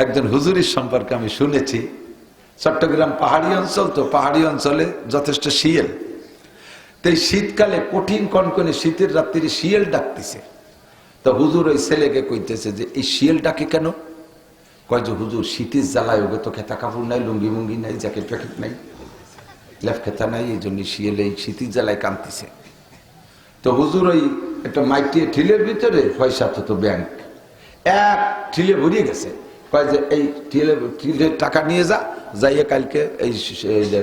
একজন হুজুরের সম্পর্কে আমি শুনেছি, চট্টগ্রাম পাহাড়ি অঞ্চল, তো পাহাড়ি অঞ্চলে যথেষ্ট শিয়াল। তো এই শীতকালে কঠিন কনকনে শীতের রাত্রি শিয়াল ডাকতেছে। তো হুজুর ওই ছেলেকে কইতেছে যে এই শিয়াল ডাকে কেন? কয় যে হুজুর শীতের জ্বালায় ওকে তো খেতা কাপড় নাই, লুঙ্গি মুঙ্গি নাই, জ্যাকেট প্যাকেট নাই, লেফ খেতা নাই, এই জন্য শিয়াল এই শীতের জ্বালায় কাঁদতেছে। তো হুজুর ওই একটা মাইটিয়ে ঠিলের ভিতরে পয়সা তো ব্যাংক এক ঠিলে ভরিয়ে গেছে। কয় যে এই ঠিলের টাকা নিয়ে যা, যাইয়ে কালকে এই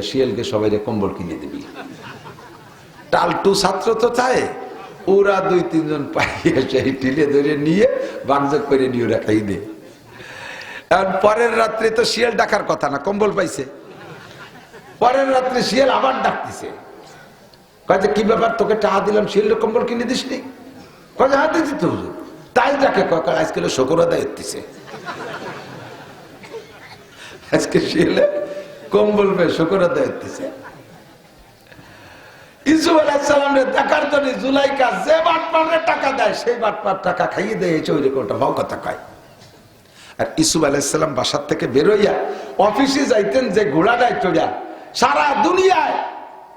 শিয়ালকে সবাই কম্বল কিনে দিবি। টালটু ছাত্র তো চায়, ওরা 2-3 জন পাইয়ে সেই ঠিলে ধরে নিয়ে বাংজক করে নিয়ে রাখাই দে। এখন পরের রাত্রে তো শিয়াল ডাকার কথা না, কম্বল পাইছে। পরের রাত্রে শিয়াল আবার ডাকতেছে। কয় যে কি ব্যাপার, তোকে টাকা দিলাম, শিয়ালের কম্বল কিনে দিস নি? কয় যে হাত দিচ্ছি তো হুজুর। তাই ডাকে, কয় আজকে শুকর আদায় হচ্ছে, আজকে শিয়ালে কম্বল পেয়ে শুকর আদায় হচ্ছে। ইউসুফ আলাইহিস সালামের দেখার জন্য জুলাইকা যে বাটপারের টাকা দেয়, সেই বাটপার টাকা খাইয়ে দেয়, চৌরি কোটা ভাও কথা কয়। আর ইউসুফ আলাইহিস সালাম বাসার থেকে বেরোইয়া অফিসে যাইতেন যে ঘোড়াটায় চড়িয়া, সারা দুনিয়ায়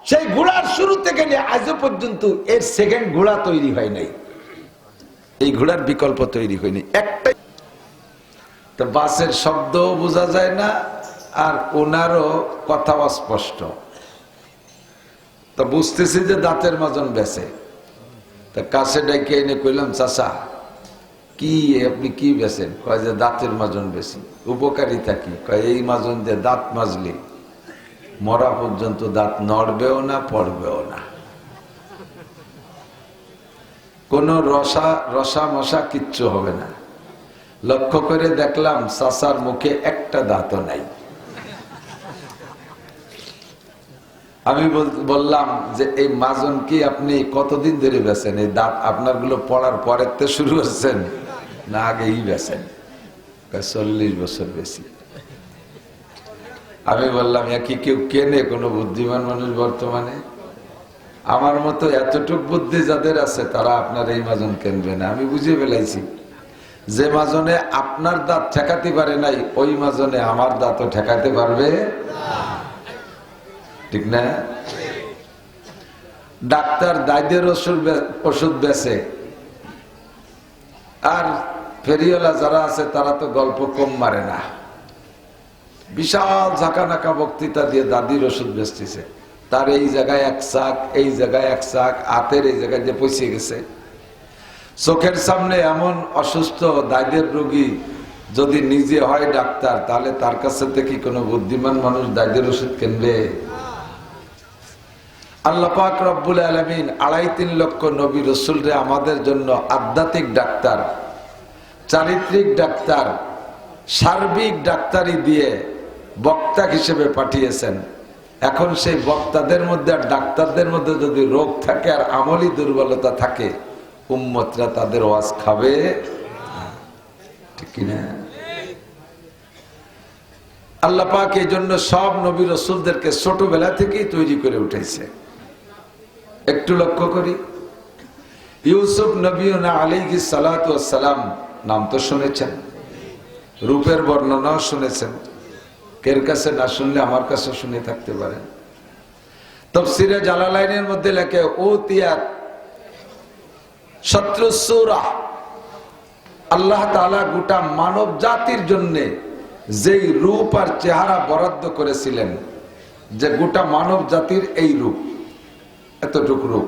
সেই ঘোড়ার শুরু থেকে নিয়ে আজও পর্যন্ত এর সেকেন্ড ঘোড়া তৈরি হয় নাই, এই ঘোড়ার বিকল্প তৈরি হয়নি একটাই। তো বাসের শব্দ বোঝা যায় না, আর ওনারও কথা অস্পষ্ট। তো বুঝতেছি যে দাঁতের মাজন বেচে। তা কাছে ডেকে এনে কইলাম, চাচা কি আপনি কি বেচেন? কয় যে দাঁতের মাজন বেশি। উপকারিতা কি? কয় এই মাজন দিয়ে দাঁত মাজলি মরা পর্যন্ত দাঁত নড়বেও না, পড়বেও না, কোন রসা মশা কিচ্ছু হবে না। লক্ষ্য করে দেখলাম চাচার মুখে একটা দাঁতও নাই। আমি বললাম যে এই মাজন কি আপনি কতদিন ধরে বেছেন? এই দাঁত আপনার গুলো পড়ার পরের তে শুরু হচ্ছেন না আগেই বেছেন? 40 বছর বেশি। আমি বললাম কি কেউ কেনে কোনো বুদ্ধিমান মানুষ বর্তমানে? আমার মতো এতটুক বুদ্ধি যাদের আছে তারা আপনার এই মাজন কিনবে না। আমি বুঝে ফেলাইছি যে মাজনে আপনার দাঁত ঠেকাতে পারে নাই, ওই মাজনে আমার দাঁতও ঠেকাতে পারবে, ঠিক না? ডাক্তার দায়দের ওষুধ বেচে, আর ফেরিওয়ালা যারা আছে তারা তো গল্প কম মারে না। বিশাল ঝাঁকানাকা বক্তৃতা দিয়ে দাদির ওষুধ বেচতেছে। তার এই জায়গায় 1 চাক, এই জায়গায় 1 চাক, হাতের এই জায়গায় যে পৌঁছে গেছে। চোখের সামনে এমন অসুস্থ দায়দের রোগী যদি নিজে হয় ডাক্তার, তাহলে তার কাছে থেকে কোনো বুদ্ধিমান মানুষ দায়দের ওষুধ কিনবে? আল্লাহ পাক রব্বুল আলামিন 2.5-3 লক্ষ নবী রাসূলরে আমাদের জন্য আধ্যাত্মিক ডাক্তার, চারিত্রিক ডাক্তার, সার্বিক ডাক্তারি দিয়ে বক্তা হিসেবে পাঠিয়েছেন। এখন সেই বক্তাদের মধ্যে আর ডাক্তারদের মধ্যে যদি রোগ থাকে আর আমলি দুর্বলতা থাকে, উম্মতরা তাদের ওয়াজ খাবে, ঠিক কিনা? আল্লাহ পাক এই জন্য সব নবী রাসূলদেরকে ছোটবেলা থেকেই তৈরি করে উঠেছে। একটু লক্ষ্য করি, ইউসুফ নবীনা আলাইহিস সালাতু ওয়াস সালাম নাম তো শুনেছেন, রূপের বর্ণনাও শুনেছেন। কের কাছে না শুনলে আমার কাছে শুনে থাকতে পারেন। তাফসীরে জালালাইনের মধ্যে লেখে উতিয়াত শাত্রুস সূরা, আল্লাহ তাআলা গোটা মানব জাতির জন্য যেই রূপ আর চেহারা বরাদ্দ করেছিলেন, যে গোটা মানব জাতির এই রূপ, এতটুকু রূপ।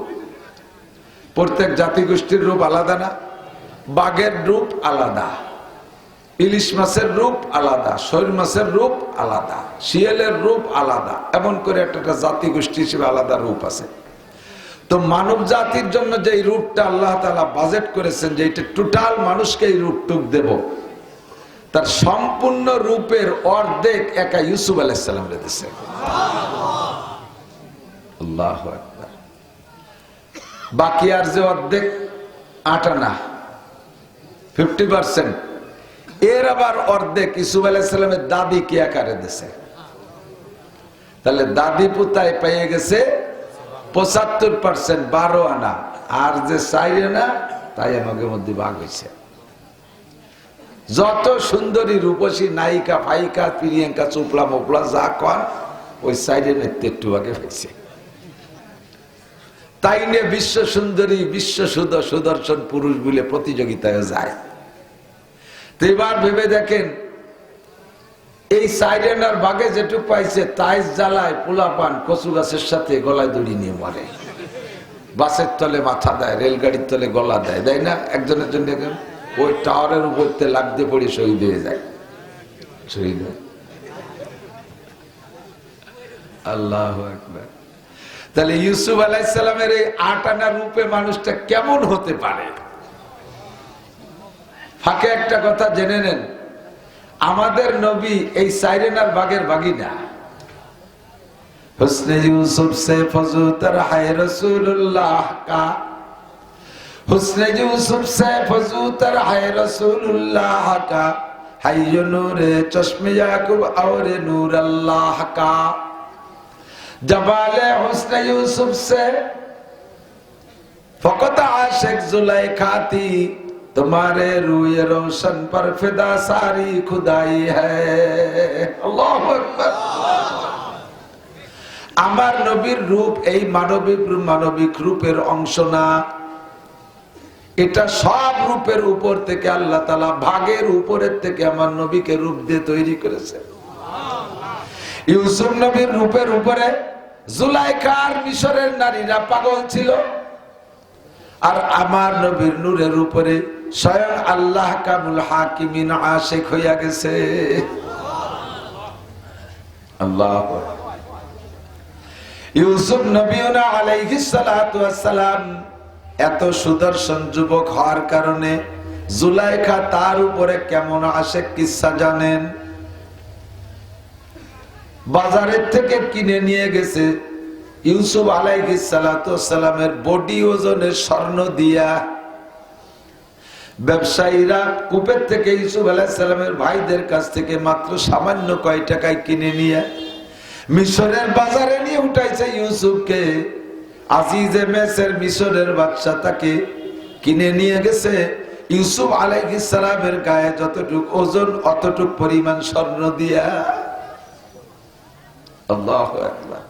প্রত্যেক জাতিগোষ্ঠীর রূপ আলাদা না? বাঘের রূপ আলাদা, ইলিশ মাছের রূপ আলাদা, শৈল মাছের রূপ আলাদা, শিয়ালের রূপ আলাদা, এমন করে একটা জাতিগোষ্ঠী হিসেবে আলাদা রূপ আছে। তো মানব জাতির জন্য যে রূপটা আল্লাহ তাআলা বাজেট করেছেন, যে এটা টোটাল মানুষকে এই রূপটুক দেব, তার সম্পূর্ণ রূপের অর্ধেক একা ইউসুফ আলাইহিস সালাম দিয়েছে। আল্লাহু আকবার। বাকি আর যে অর্ধেক 8 আনা 50%, এর আবার অর্ধেক ইউসুফ আলাইহিস সালামের দাদি কি আকারে দিয়েছে। তাহলে দাদি পুতায় পেয়ে গেছে 75%, 12 আনা, আর যে 4 আনা তাই আমাদের মধ্যে ভাগ হয়েছে। যত সুন্দরী রূপসী নায়িকা ফাইকা প্রিয়াঙ্কা চোপড়া মোপড়া যা কন ওই সাইডে নেতৃত্ব একটু আগে হয়েছে। তাই নিয়ে বিশ্ব সুন্দরী বিশ্ব সুদর্শন পুরুষ বলে প্রতিযোগিতায় যায়। তো এবার ভেবে দেখেন, এই সাইরেনার বাগে যেটুক পাইছে তাইজ জ্বালায় পোলাপান কচু গাছের সাথে গলায় দড়ি নিয়ে মরে। বাসের তলে মাথা দেয়, রেলগাড়ির তলে গলা দেয়, দেয় না? একজনের জন্য ওই টাওয়ারের উপর লাগতে পড়ে শহীদ হয়ে যায়। শহীদ হয়। আল্লাহু আকবার। তাহলে ইউসুফ আলাইহিস সালামের এই ৮ আনা রূপে মানুষটা কেমন হতে পারে? ফাঁকে একটা কথা জেনে নেন, আমাদের নবী এই সাইরেনার বাগের বাগি না। হুসনে ইউসুফ সে ফজুতর হায় রাসূলুল্লাহ কা, হুসনে ইউসুফ সে ফজুতর হায় রাসূলুল্লাহ কা, হায় নূরে চশমে ইয়াকুব और नूर अल्लाह का। जबाले हुस्न यूसुफ से फकत आशिक जुलेखा थी, तुम्हारे रूए रोशन पर फिदा सारी खुदाई है। अल्लाहु আকবার। আমার নবীর রূপ এই মানবিক রূপের অংশ না, এটা সব রূপের উপর থেকে আল্লাহ তাআলা ভাগের উপরের থেকে আমার নবীকে রূপ দিয়ে তৈরি করেছে। ইউসুফ নবীর রূপের উপরে জুলাইখার মিশরের নারীরা পাগল ছিল, আর আমার নবীর নূরের উপরে স্বয়ং আল্লাহ কামুল হাকিমিন আশিক হইয়া গেছে। আল্লাহ। ইউসুফ নবীনা আলাইহিস সালাতু ওয়াস সালাম এত সুদর্শন যুবক হওয়ার কারণে জুলাইখা তার উপরে কেমন আশিক কিসসা জানেন? বাজারের থেকে কিনে নিয়ে গেছে ইউসুফ আলাইহিস সালাতু ওয়াস সালামের বডি ওজনের স্বর্ণ দিয়া। ব্যবসায়ীরা কূপের থেকে ইউসুফ আলাইহিস সালামের ভাইদের কাছ থেকে মাত্র সামান্য কয় টাকায় কিনে নিয়ে মিশরের বাজারে নিয়ে উঠাইছে ইউসুফকে। আজিজে মেসের মিশরের বাদশা তাকে কিনে নিয়ে গেছে। ইউসুফ আলাইহিস সালামের গায়ে যতটুক ওজন অতটুক পরিমাণ স্বর্ণ দিয়া। আল্লাহু আকবার।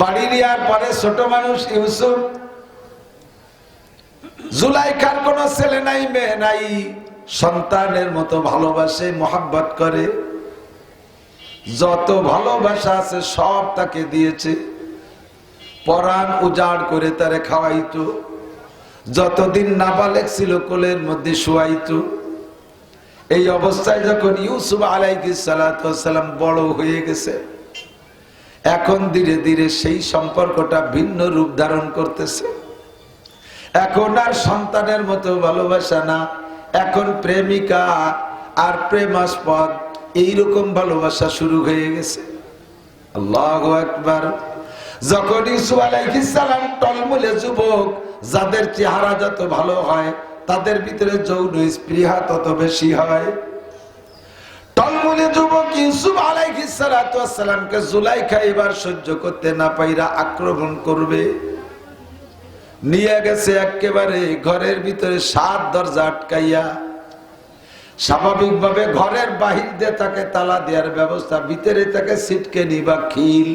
বাড়ি নেওয়ার পরে ছোট মানুষ ইউসুফ, জুলাইখার কোন ছেলে নাই মেয়ে নাই, সন্তানের মতো ভালোবাসে মোহাব্বত করে, যত ভালোবাসা আছে সব তাকে দিয়েছে। পরাণ উজাড় করে তারে খাওয়াইতো, যতদিন নাবালেগ ছিল কোলের মধ্যে শুয়াইতো। এই অবস্থায় যখন ইউসুফ আলাইহিস সালাতু ওয়াস সালাম বড় হয়ে গেছে, এখন ধীরে ধীরে সেই সম্পর্কটা ভিন্ন রূপ ধারণ করতেছে। এখন আর সন্তানের মতো ভালোবাসা না, এখন প্রেমিকা আর প্রেমাস্পদ এইরকম ভালোবাসা শুরু হয়ে গেছে। আল্লাহু আকবার। যখন ইউসুফ আলাইহিস সালাম টলমলে যুবক, যাদের চেহারা যত ভালো হয় তাদের ভিতরে যৌন স্পৃহা তত বেশি হয়। টলমলে যুবক ইউসুফ আলাইহিস সালাতু ওয়াস সালামকে জুলাইখা এবার সহ্য করতে না পাইরা আক্রমণ করবে। নিয়ে গেছে একেবারে ঘরের ভিতরে ৭ দরজা আটকাইয়া। স্বাভাবিকভাবে ঘরের বাহির দিয়ে তাকে তালা দেওয়ার ব্যবস্থা, ভিতরে তাকে সিটকেনি বা খিল,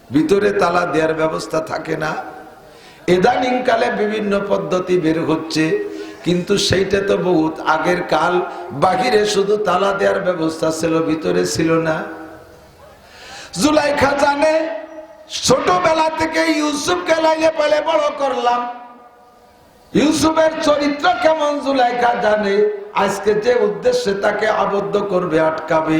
ভিতরে তালা দেওয়ার ব্যবস্থা থাকে না। ইদানিং কালে বিভিন্ন পদ্ধতি বের হচ্ছে, কিন্তু সেইটা তো বহুত আগের কাল। বাহিরে শুধু তালা দেওয়ার ব্যবস্থা ছিল, ভিতরে ছিল না। জুলাইখা জানে ছোটবেলা থেকে ইউসুফকে লাইলে পালে বড় করলাম, ইউসুফের চরিত্র কেমন জুলাইখা জানে। আজকে যে উদ্দেশ্যে তাকে আবদ্ধ করবে, আটকাবে,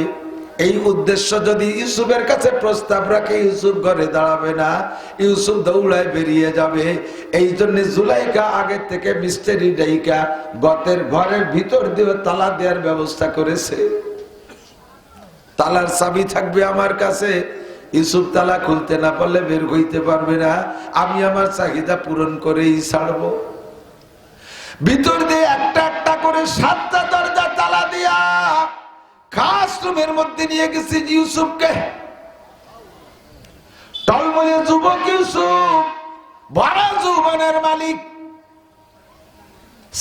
এই উদ্দেশ্য যদি ইউসুফের কাছে প্রস্তাব রাখে, ইউসুফ ঘরে দাঁড়াবে না, ইউসুফ দৌড়ায় বেরিয়ে যাবে। এই জন্য জুলাইখা আগে থেকে মিস্টারি ডাইকা ঘরের ভিতর দিয়ে তালা দেওয়ার ব্যবস্থা করেছে। তালার চাবি থাকবে আমার কাছে, ইউসুফ তালা খুলতে না পারলে বের হইতে পারবে না, আমি আমার চাহিদা পূরণ করেই ছাড়বো। ভিতর দিয়ে একটা একটা করে ৭টা দরজা তালা দিয়া খাস রুমের মধ্যে নিয়ে গেছি ইউসুফকে। টলমলে যুবক ইউসুফ, ভরা যৌবনের মালিক,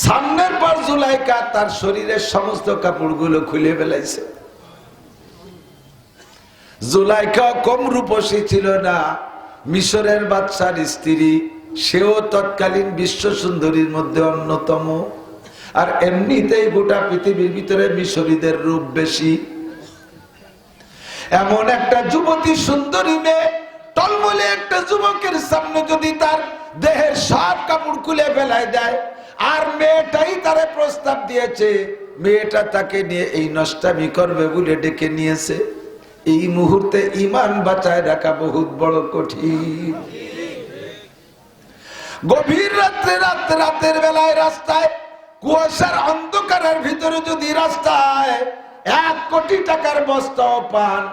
সামনের পর জুলাইখা তার শরীরের সমস্ত কাপড়গুলো খুলে ফেলাইছে। জুলাইখা কম রূপসী ছিল না, মিশরের বাদশার স্ত্রী, সেও তৎকালীন বিশ্ব সুন্দরীর মধ্যে অন্যতম। আর এমনিতেই গোটা পৃথিবীর ভিতরে মিশরীদের রূপ বেশি। এমন একটা যুবতী সুন্দরী মেয়ে, টলমলে একটা যুবকের সামনে যদি তার দেহের সব কাপড় খুলে ফেলায় দেয়, আর মেয়েটাই তারে প্রস্তাব দিয়েছে, মেয়েটা তাকে নিয়ে এই নষ্টামি করবে বলে ডেকে নিয়েছে, এই মুহূর্তে ঈমান বাঁচায় রাখা বহুত বড় কঠিন। গভীর রাতের বেলায় রাস্তায় কুয়াশার অন্ধকারের ভিতরে যদি রাস্তায় 1 কোটি টাকার বস্তাও পান,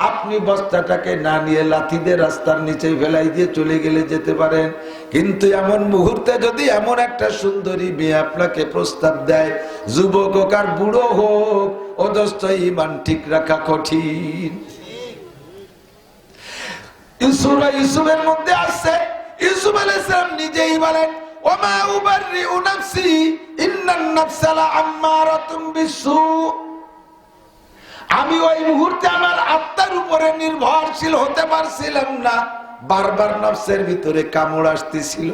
আপনি বস্তাটাকে না নিয়ে লাথি দিয়ে রাস্তার নিচে ফেলাই দিয়ে চলে গেলে যেতে পারেন। কিন্তু এমন মুহূর্তে যদি এমন একটা সুন্দরী মেয়ে আপনাকে প্রস্তাব দেয়, যুবক হোক আর বুড়ো হোক, অদস্ত ঈমান ঠিক রাখা কঠিন। ইউসুফের মধ্যে আসছে, ইউসুফ আলাইহিস সালাম নিজেই বলেন, ওমা উবাররিউ নাফসি ইন্নান নাফসা লাআম্মারাতুম বিসু। আমি ওই মুহূর্তে আমার আত্মার উপরে নির্ভরশীল হতে পারছিলাম না। বারবার নফসের ভিতরে কামড় আসতেছিল,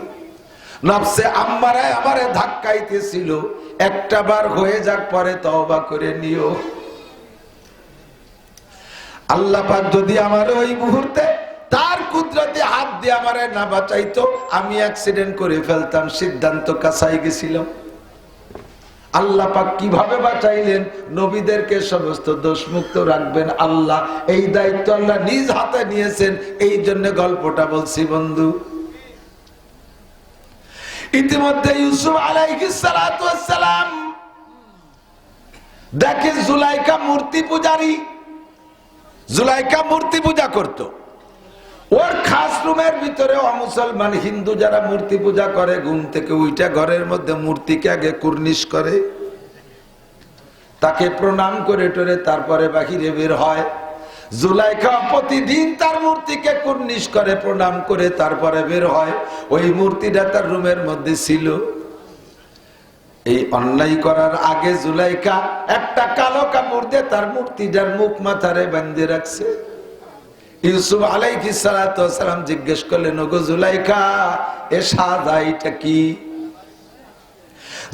নফসে আম্মারায় আমারে ধাক্কাইতেছিল। একটা বার হয়ে যাক, পরে তওবা করে নিও। আল্লাহ পাক যদি আমার ওই মুহূর্তে তার কুদরতে হাত দিয়ে আমারে না বাঁচাইতো, আমি অ্যাক্সিডেন্ট করে ফেলতাম। সিদ্ধান্ত কাছাই গেছিলাম। আল্লাহ পাক কিভাবে বাঁচাইলেন? নবীদেরকে সমস্ত দোষমুক্ত রাখবেন আল্লাহ, এই দায়িত্ব আল্লাহ নিজ হাতে নিয়েছেন। এই জন্য গল্পটা বলছি বন্ধু। ইতিমধ্যে ইউসুফ আলাইহিস সালাতু ওয়াস সালাম দেখে জুলাইখা মূর্তি পূজারী। জুলাইখা মূর্তি পূজা করত। ওর খাস রুমের ভিতরে অমুসলমান হিন্দু যারা মূর্তি পূজা করে, ঘুম থেকে উইটা ঘরের মধ্যে মূর্তিকে আগে কুর্নিশ করে, তাকে প্রণাম করে টরে তারপরে বাহিরে বের হয়। জুলাইখা প্রতিদিন তার মূর্তিকে কুর্নিশ করে, প্রণাম করে তারপরে বের হয়। ওই মূর্তিটা তার রুমের মধ্যে ছিল। এই অন্যায় করার আগে জুলাইখা একটা কালো কাপড় দিয়ে তার মূর্তিটার মুখ মাথারে বাঁধে রাখছে। ইউসুফ আলাইহিস সালাতু ওয়াস সালাম জিজ্ঞেস করলেন, ওগো জুলাইখা, এ সাদা এটা কি?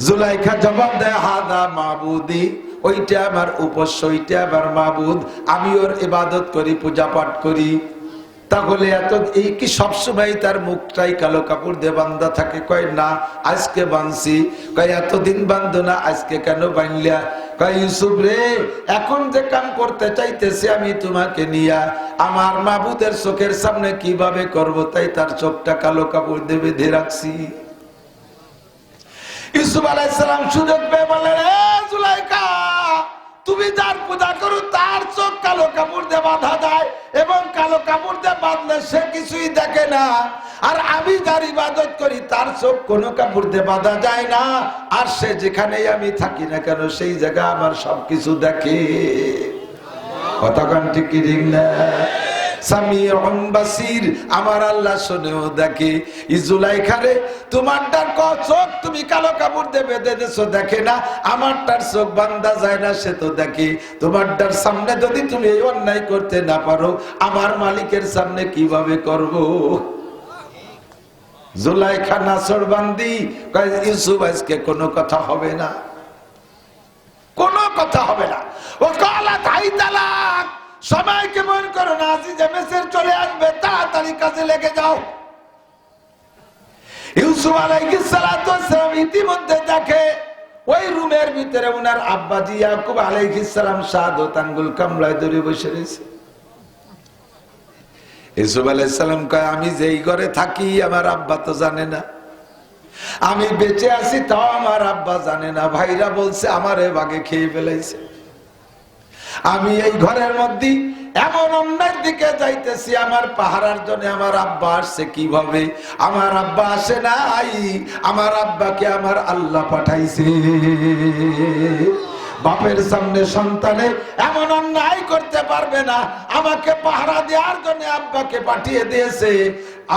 জুলাইখা জবাব দেয়, হাদা মাবুদি, ওইটা আমার উপাস্য, ওইটা আমার মাবুদ, আমি ওর ইবাদত করি, পূজা পাঠ করি। তাহলে এত এই কি সবসময় তার মুখটাই কালো কাপড় দিয়ে বান্ধা থাকে? কয় না, আজকে বাঁধছি। কয় এতদিন বান্ধো না, আজকে কেন বাঁধলা? কয় ইউসুফ রে, এখন যে কাম করতে চাইতেছি আমি তোমাকে নিয়া, আমার মাবুদের চোখের সামনে কিভাবে করব, তাই তার চোখটা কালো কাপড় দিয়ে বেঁধে রাখছি। ইউসুফ আলাইহিস সালাম সুযোগ পেয়ে বললেন, এ জুলাইখা, তুমি যার পূজা করো তার চোখ কালো কাপড় দিয়ে বাঁধা যায়, এবং কালো কাপড় দিয়ে বাঁধলে সে কিছুই দেখে না। আর আমি যার ইবাদত করি তার চোখ কোনো কাপড় দিয়ে বাঁধা যায় না, আর সে যেখানেই আমি থাকি না কেন সেই জায়গা আমার সবকিছু দেখে। কতক্ষণ ঠিক কি ঠিক না? সামিউন বাসির, আমার আল্লাহ শুনেও দেখে। জুলাইখারে, তোমারটার চোখ তুমি কালো কাপড় দিয়ে বেঁধে দেছো, দেখে না? আমারটার চোখ বান্ধা যায় না, সে তো দেখে। তোমারটার সামনে যদি তুমি এই অন্যায় করতে না পারো, আমার মালিকের সামনে কিভাবে করব? জুলাইখা নাছড় বান্দি কয়, ইউসুফ আজকে কোনো কথা হবে না, কোনো কথা হবে না। ও কালা তাই তালাক, সময়কে মন করো না, আজিজে মেসের চলে আসবে, তাড়াতাড়ি কাজে লেগে যাও। ইউসুফ আলাইহিস সালাতু ওয়াস সালাম ইতিমধ্যে দেখে ওই রুমের ভিতরে ওনার আব্বাজি ইয়াকুব আলাইহিস সালাম শাহাদাত আঙ্গুল কামড়ায় ধরে বসে রয়েছে। ইউসুফ আলাইহিস সালাম কয়, আমি যেই ঘরে থাকি আমার আব্বা তো জানে না, আমি বেঁচে আছি তাও আমার আব্বা জানে না। ভাইরা বলছে আমারে বাগে খেয়ে ফেলাইছে। আমি এই ঘরের মধ্যে এমন অন্যায়ের দিকে যাইতেছি, আমার পাহারার জন্য আমার আব্বা আসছে কিভাবে? আমার আব্বা আসে নাই, আমার আব্বাকে আমার আল্লাহ পাঠাইছে। বাপের সামনে সন্তানে এমন অন্যায় করতে পারবে না, আমাকে পাহারা দেওয়ার জন্য আব্বাকে পাঠিয়ে দিয়েছে।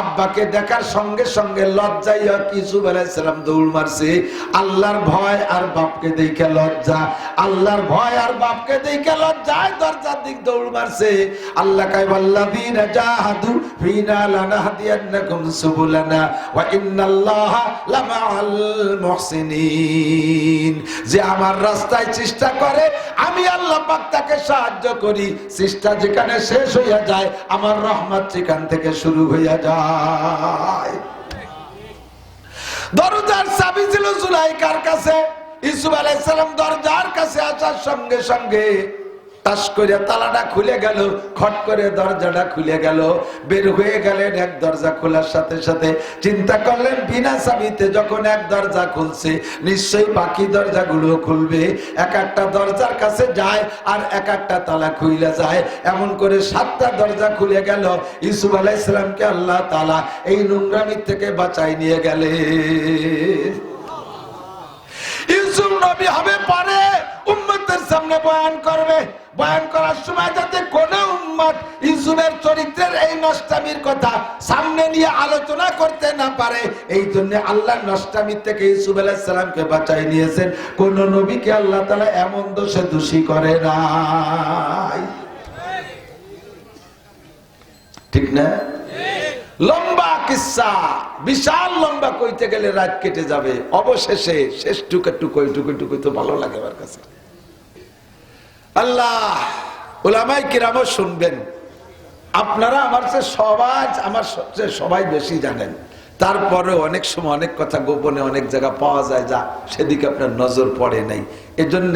আব্বাকে দেখার সঙ্গে সঙ্গে লজ্জায় ইউসুফ আলাইহিস সালাম দৌড় মারছে। আল্লাহর ভয় আর বাপকে দেখে লজ্জা, আল্লাহর ভয় আর বাপকে দেখে লজ্জায় দরজার দিক দৌড় মারছে। আল্লাহ কয় ওয়াল্লাযীনা জাহাদু ফিনা লানাহদিয়ান্নাকুম সুবুলানা ওয়া ইন্নাল্লাহা লামাআল মুহসিনিন। যে আমার রাস্তায় চেষ্টা করে আমি আল্লাহ পাক তাকে সাহায্য করি। চেষ্টা যেখানে শেষ হইয়া যায় আমার রহমত সেখান থেকে শুরু হইয়া যায়। দরজার চাবি ছিল জুলাইখার কাছে। ইউসুফ আলাইহিস সালাম দরজার কাছে আসার সঙ্গে সঙ্গে টাস করে তালাটা খুলে গেল, খট করে দরজাটা খুলে গেল। বের হয়ে গেলেন, এক দরজা খোলার সাথে সাথে চিন্তা করলেন বিনা চাবিতে যখন এক দরজা খুলছে নিশ্চয়ই বাকি দরজাগুলো খুলবে। এক একটা দরজার কাছে যায় আর এক একটা তালা খুলে যায়, এমন করে 7টা দরজা খুলে গেল। ইউসুফ আলাইহিস সালামকে আল্লাহ তাআলা এই নোংরামি থেকে বাঁচাই নিয়ে গেলেন। ইউসুফ নবী হবে পরে উম্মতের সামনে বয়ান করবে। বয়ান করার সময় যাতে কোন উম্মত ইউসুফের চরিত্রের এই নষ্টামির কথা সামনে নিয়ে আলোচনা করতে না পারে, এই জন্য আল্লাহ নষ্টামি থেকে ইউসুফ আলাইহিস সালামকে বাঁচাই নিয়েছেন। কোন নবীকে আল্লাহ তাআলা এমন দোষে দোষী করে নাই। ঠিক না? লম্বা কিসসা, বিশাল লম্বা, কইতে গেলে রাত কেটে যাবে। অবশেষে শেষ টুকু তো ভালো লাগে আমার কাছে। আল্লাহ উলামায়ে কিরামও শুনবেন। আপনারা আমার চেয়ে সবাই বেশি জানেন, তারপরে অনেক সময় অনেক কথা গোপনে অনেক জায়গা পাওয়া যায় যা সেদিকে আপনার নজর পড়ে নাই। এজন্য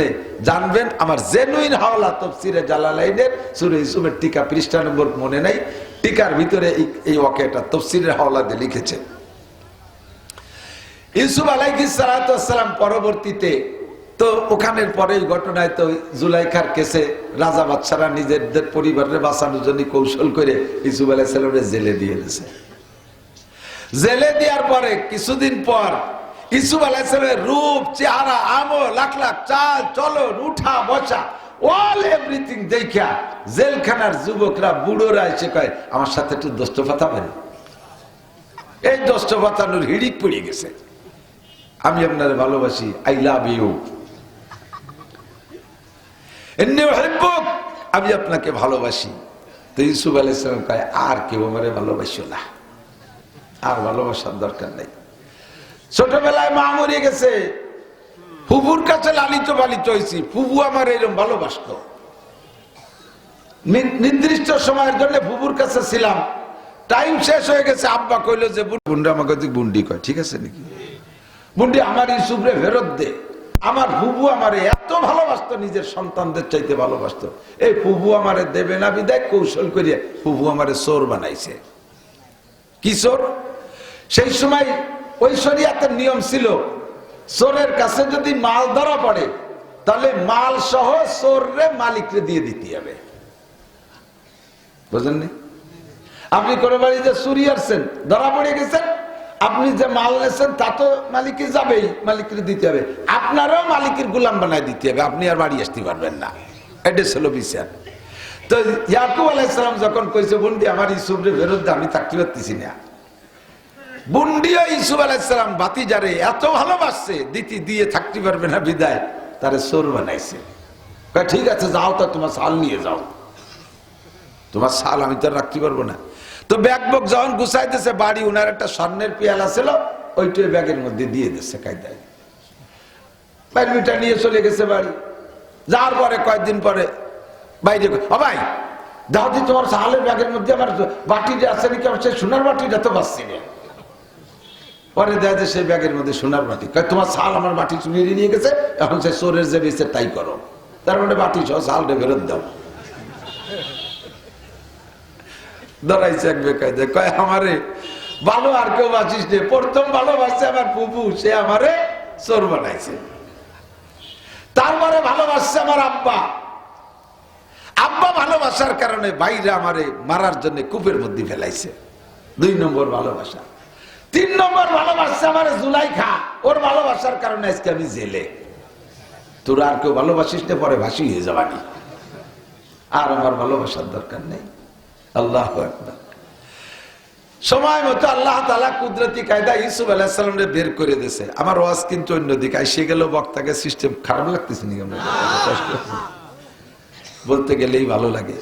জানবেন আমার জেনুইন হাওলা তাফসীরে জালালাইনের সূরা ইউসুফের টিকা পৃষ্ঠা নম্বর মনে নাই, টিকার ভিতরে এই ওয়াকিয়াটা তাফসীরের হাওলা দিয়ে লিখেছে। ইউসুফ আলাইহিস সালাতু ওয়াস সালাম পরবর্তীতে তো ওখানের পরে ঘটনায় তো জুলাইখার কেসে রাজা বাদশারা নিজেদের পরিবারের বাঁচানোর জন্য কৌশল করে ইউসুফ আলাইহিস সালামের জেলে দিয়ে দিয়েছে। জেলে দেওয়ার পরে কিছুদিন পর ইউসুফ আলাইহিস সালামের রূপ, চেহারা, আমল, আখলাক, চাল চলন, উঠা বসা, অল এভরিথিং দেখা জেলখানার যুবকরা বুড়োরা এসে কয় আমার সাথে একটু দোস্ত পাতাবেন। এই দোস্ত পাতানোর হিড়িক পড়ে গেছে। আমি আপনার ভালোবাসি, আই লাভ ইউ, আমি আপনাকে ভালোবাসি। তো ইউসুফ আলাইহিস সালাম কয় আর কেউ আমারে ভালোবাসো না, আর ভালোবাসার দরকার নাই। ছোটবেলায় মা মরে গেছে, ফুফুর কাছে লালিত পালিত হয়েছি, ফুফু আমার এরকম ভালোবাসত। নির্দিষ্ট সময়ের জন্য ফুফুর কাছে ছিলাম, টাইম শেষ হয়ে গেছে। আব্বা কইলো যে বুন্ডা আমাকে বুন্ডি কয়, ঠিক আছে নাকি বুন্ডি, আমার ইউসুফরে ফেরত দে। আমার ফুফু আমারে এত ভালোবাসতো, নিজের সন্তানদের চাইতে ভালোবাসতো। এই ফুফু আমারে দেবে না বিদায় কৌশল করিয়া ফুফু আমারে চোর বানাইছে। কি চোর? সেই সময় ওই শরিয়াতের নিয়ম ছিল চোরের কাছে যদি মাল ধরা পড়ে তাহলে মাল সহ চোররে মালিকরে দিয়ে দিতে হবে। বুঝলেন? আপনি কোনো বাড়িতে চুরি আসছেন, ধরা পড়ে গেছেন, আপনি যে মাল নেছেন তা তো মালিকে যাবেই, মালিকরে দিতে হবে। আপনারও মালিকের গোলাম বানায় দিতে হবে, আপনি আর বাড়ি আসতে পারবেন না। এটা ছিল বিচার। তো ইয়াকুব আলাইহিস সালাম যখন কইছে বুন্ডি আমার ইউসুফরে ফেরত দে, আমি থাকতে পারতেছি না। বুন্ডিও ইউসুফ আলাইহিস সালাম ভাতিজারে এত ভালোবাসছে, দিয়ে থাকতে পারবে না বিদায় তারে চোর বানাইছে। কয় ঠিক আছে যাও, তো তোমার শাল নিয়ে যাও, তোমার শাল আমি তো রাখতে পারবো না। তো ব্যাগ বক যখন গুছাইতেছে বাড়ি, উনার একটা স্বর্ণের পেয়ালা ছিল, ওইটাই ব্যাগের মধ্যে দিয়ে দিচ্ছে কায়দায়। বাইরবিটা নিয়ে চলে গেছে বাড়ি। যাওয়ার পরে কয়েকদিন পরে বাইরে ভাই দাওদি তোমার শালের ব্যাগের মধ্যে আমার বাটিটা আছে নাকি, আমার সেই সোনার বাটিটা তো পাচ্ছি না। পরে দেখা যায় সেই ব্যাগের মধ্যে সোনার বাটি। তোমার শাল আমার বাটি চুরিয়ে নিয়ে গেছে, এখন সে চোরের যে বেঁচে তাই করো, তার মানে বাটি সহ শালটা ফেরত দাও। ধরাইছে এক বেকায়দা, কয় আমারে ভালো আর কেউ বাঁচিস নে, প্রথম ভালোবাসছে আমার ফুফু, সে আমারে চোর বানাইছে। তারপরে ভালোবাসছে আমার আব্বা, আব্বা ভালোবাসার কারণে ভাইরা আমারে মারার জন্য কূপের মধ্যে ফেলাইছে। 2 নম্বর ভালোবাসা। 3 নম্বর ভালোবাসছে আমার জুলাইখা, ওর ভালোবাসার কারণে আজকে আমি জেলে। তোরা আর কেউ ভালোবাসিস না, পরে ভাসি হয়ে যাবানি, আর আমার ভালোবাসার দরকার নেই। আল্লাহু আকবার। সময় মতো আল্লাহ তাআলা কুদরতি কায়দা ইউসুফ আলাইহিস সালামকে বের করে দিয়েছে। আমার ওয়াজ কিন্তু অন্যদিকে এসে গেল, বক্তাকে সিস্টেম খারাপ লাগতেছে নাকি? আমরা বলতে গেলেই ভালো লাগে।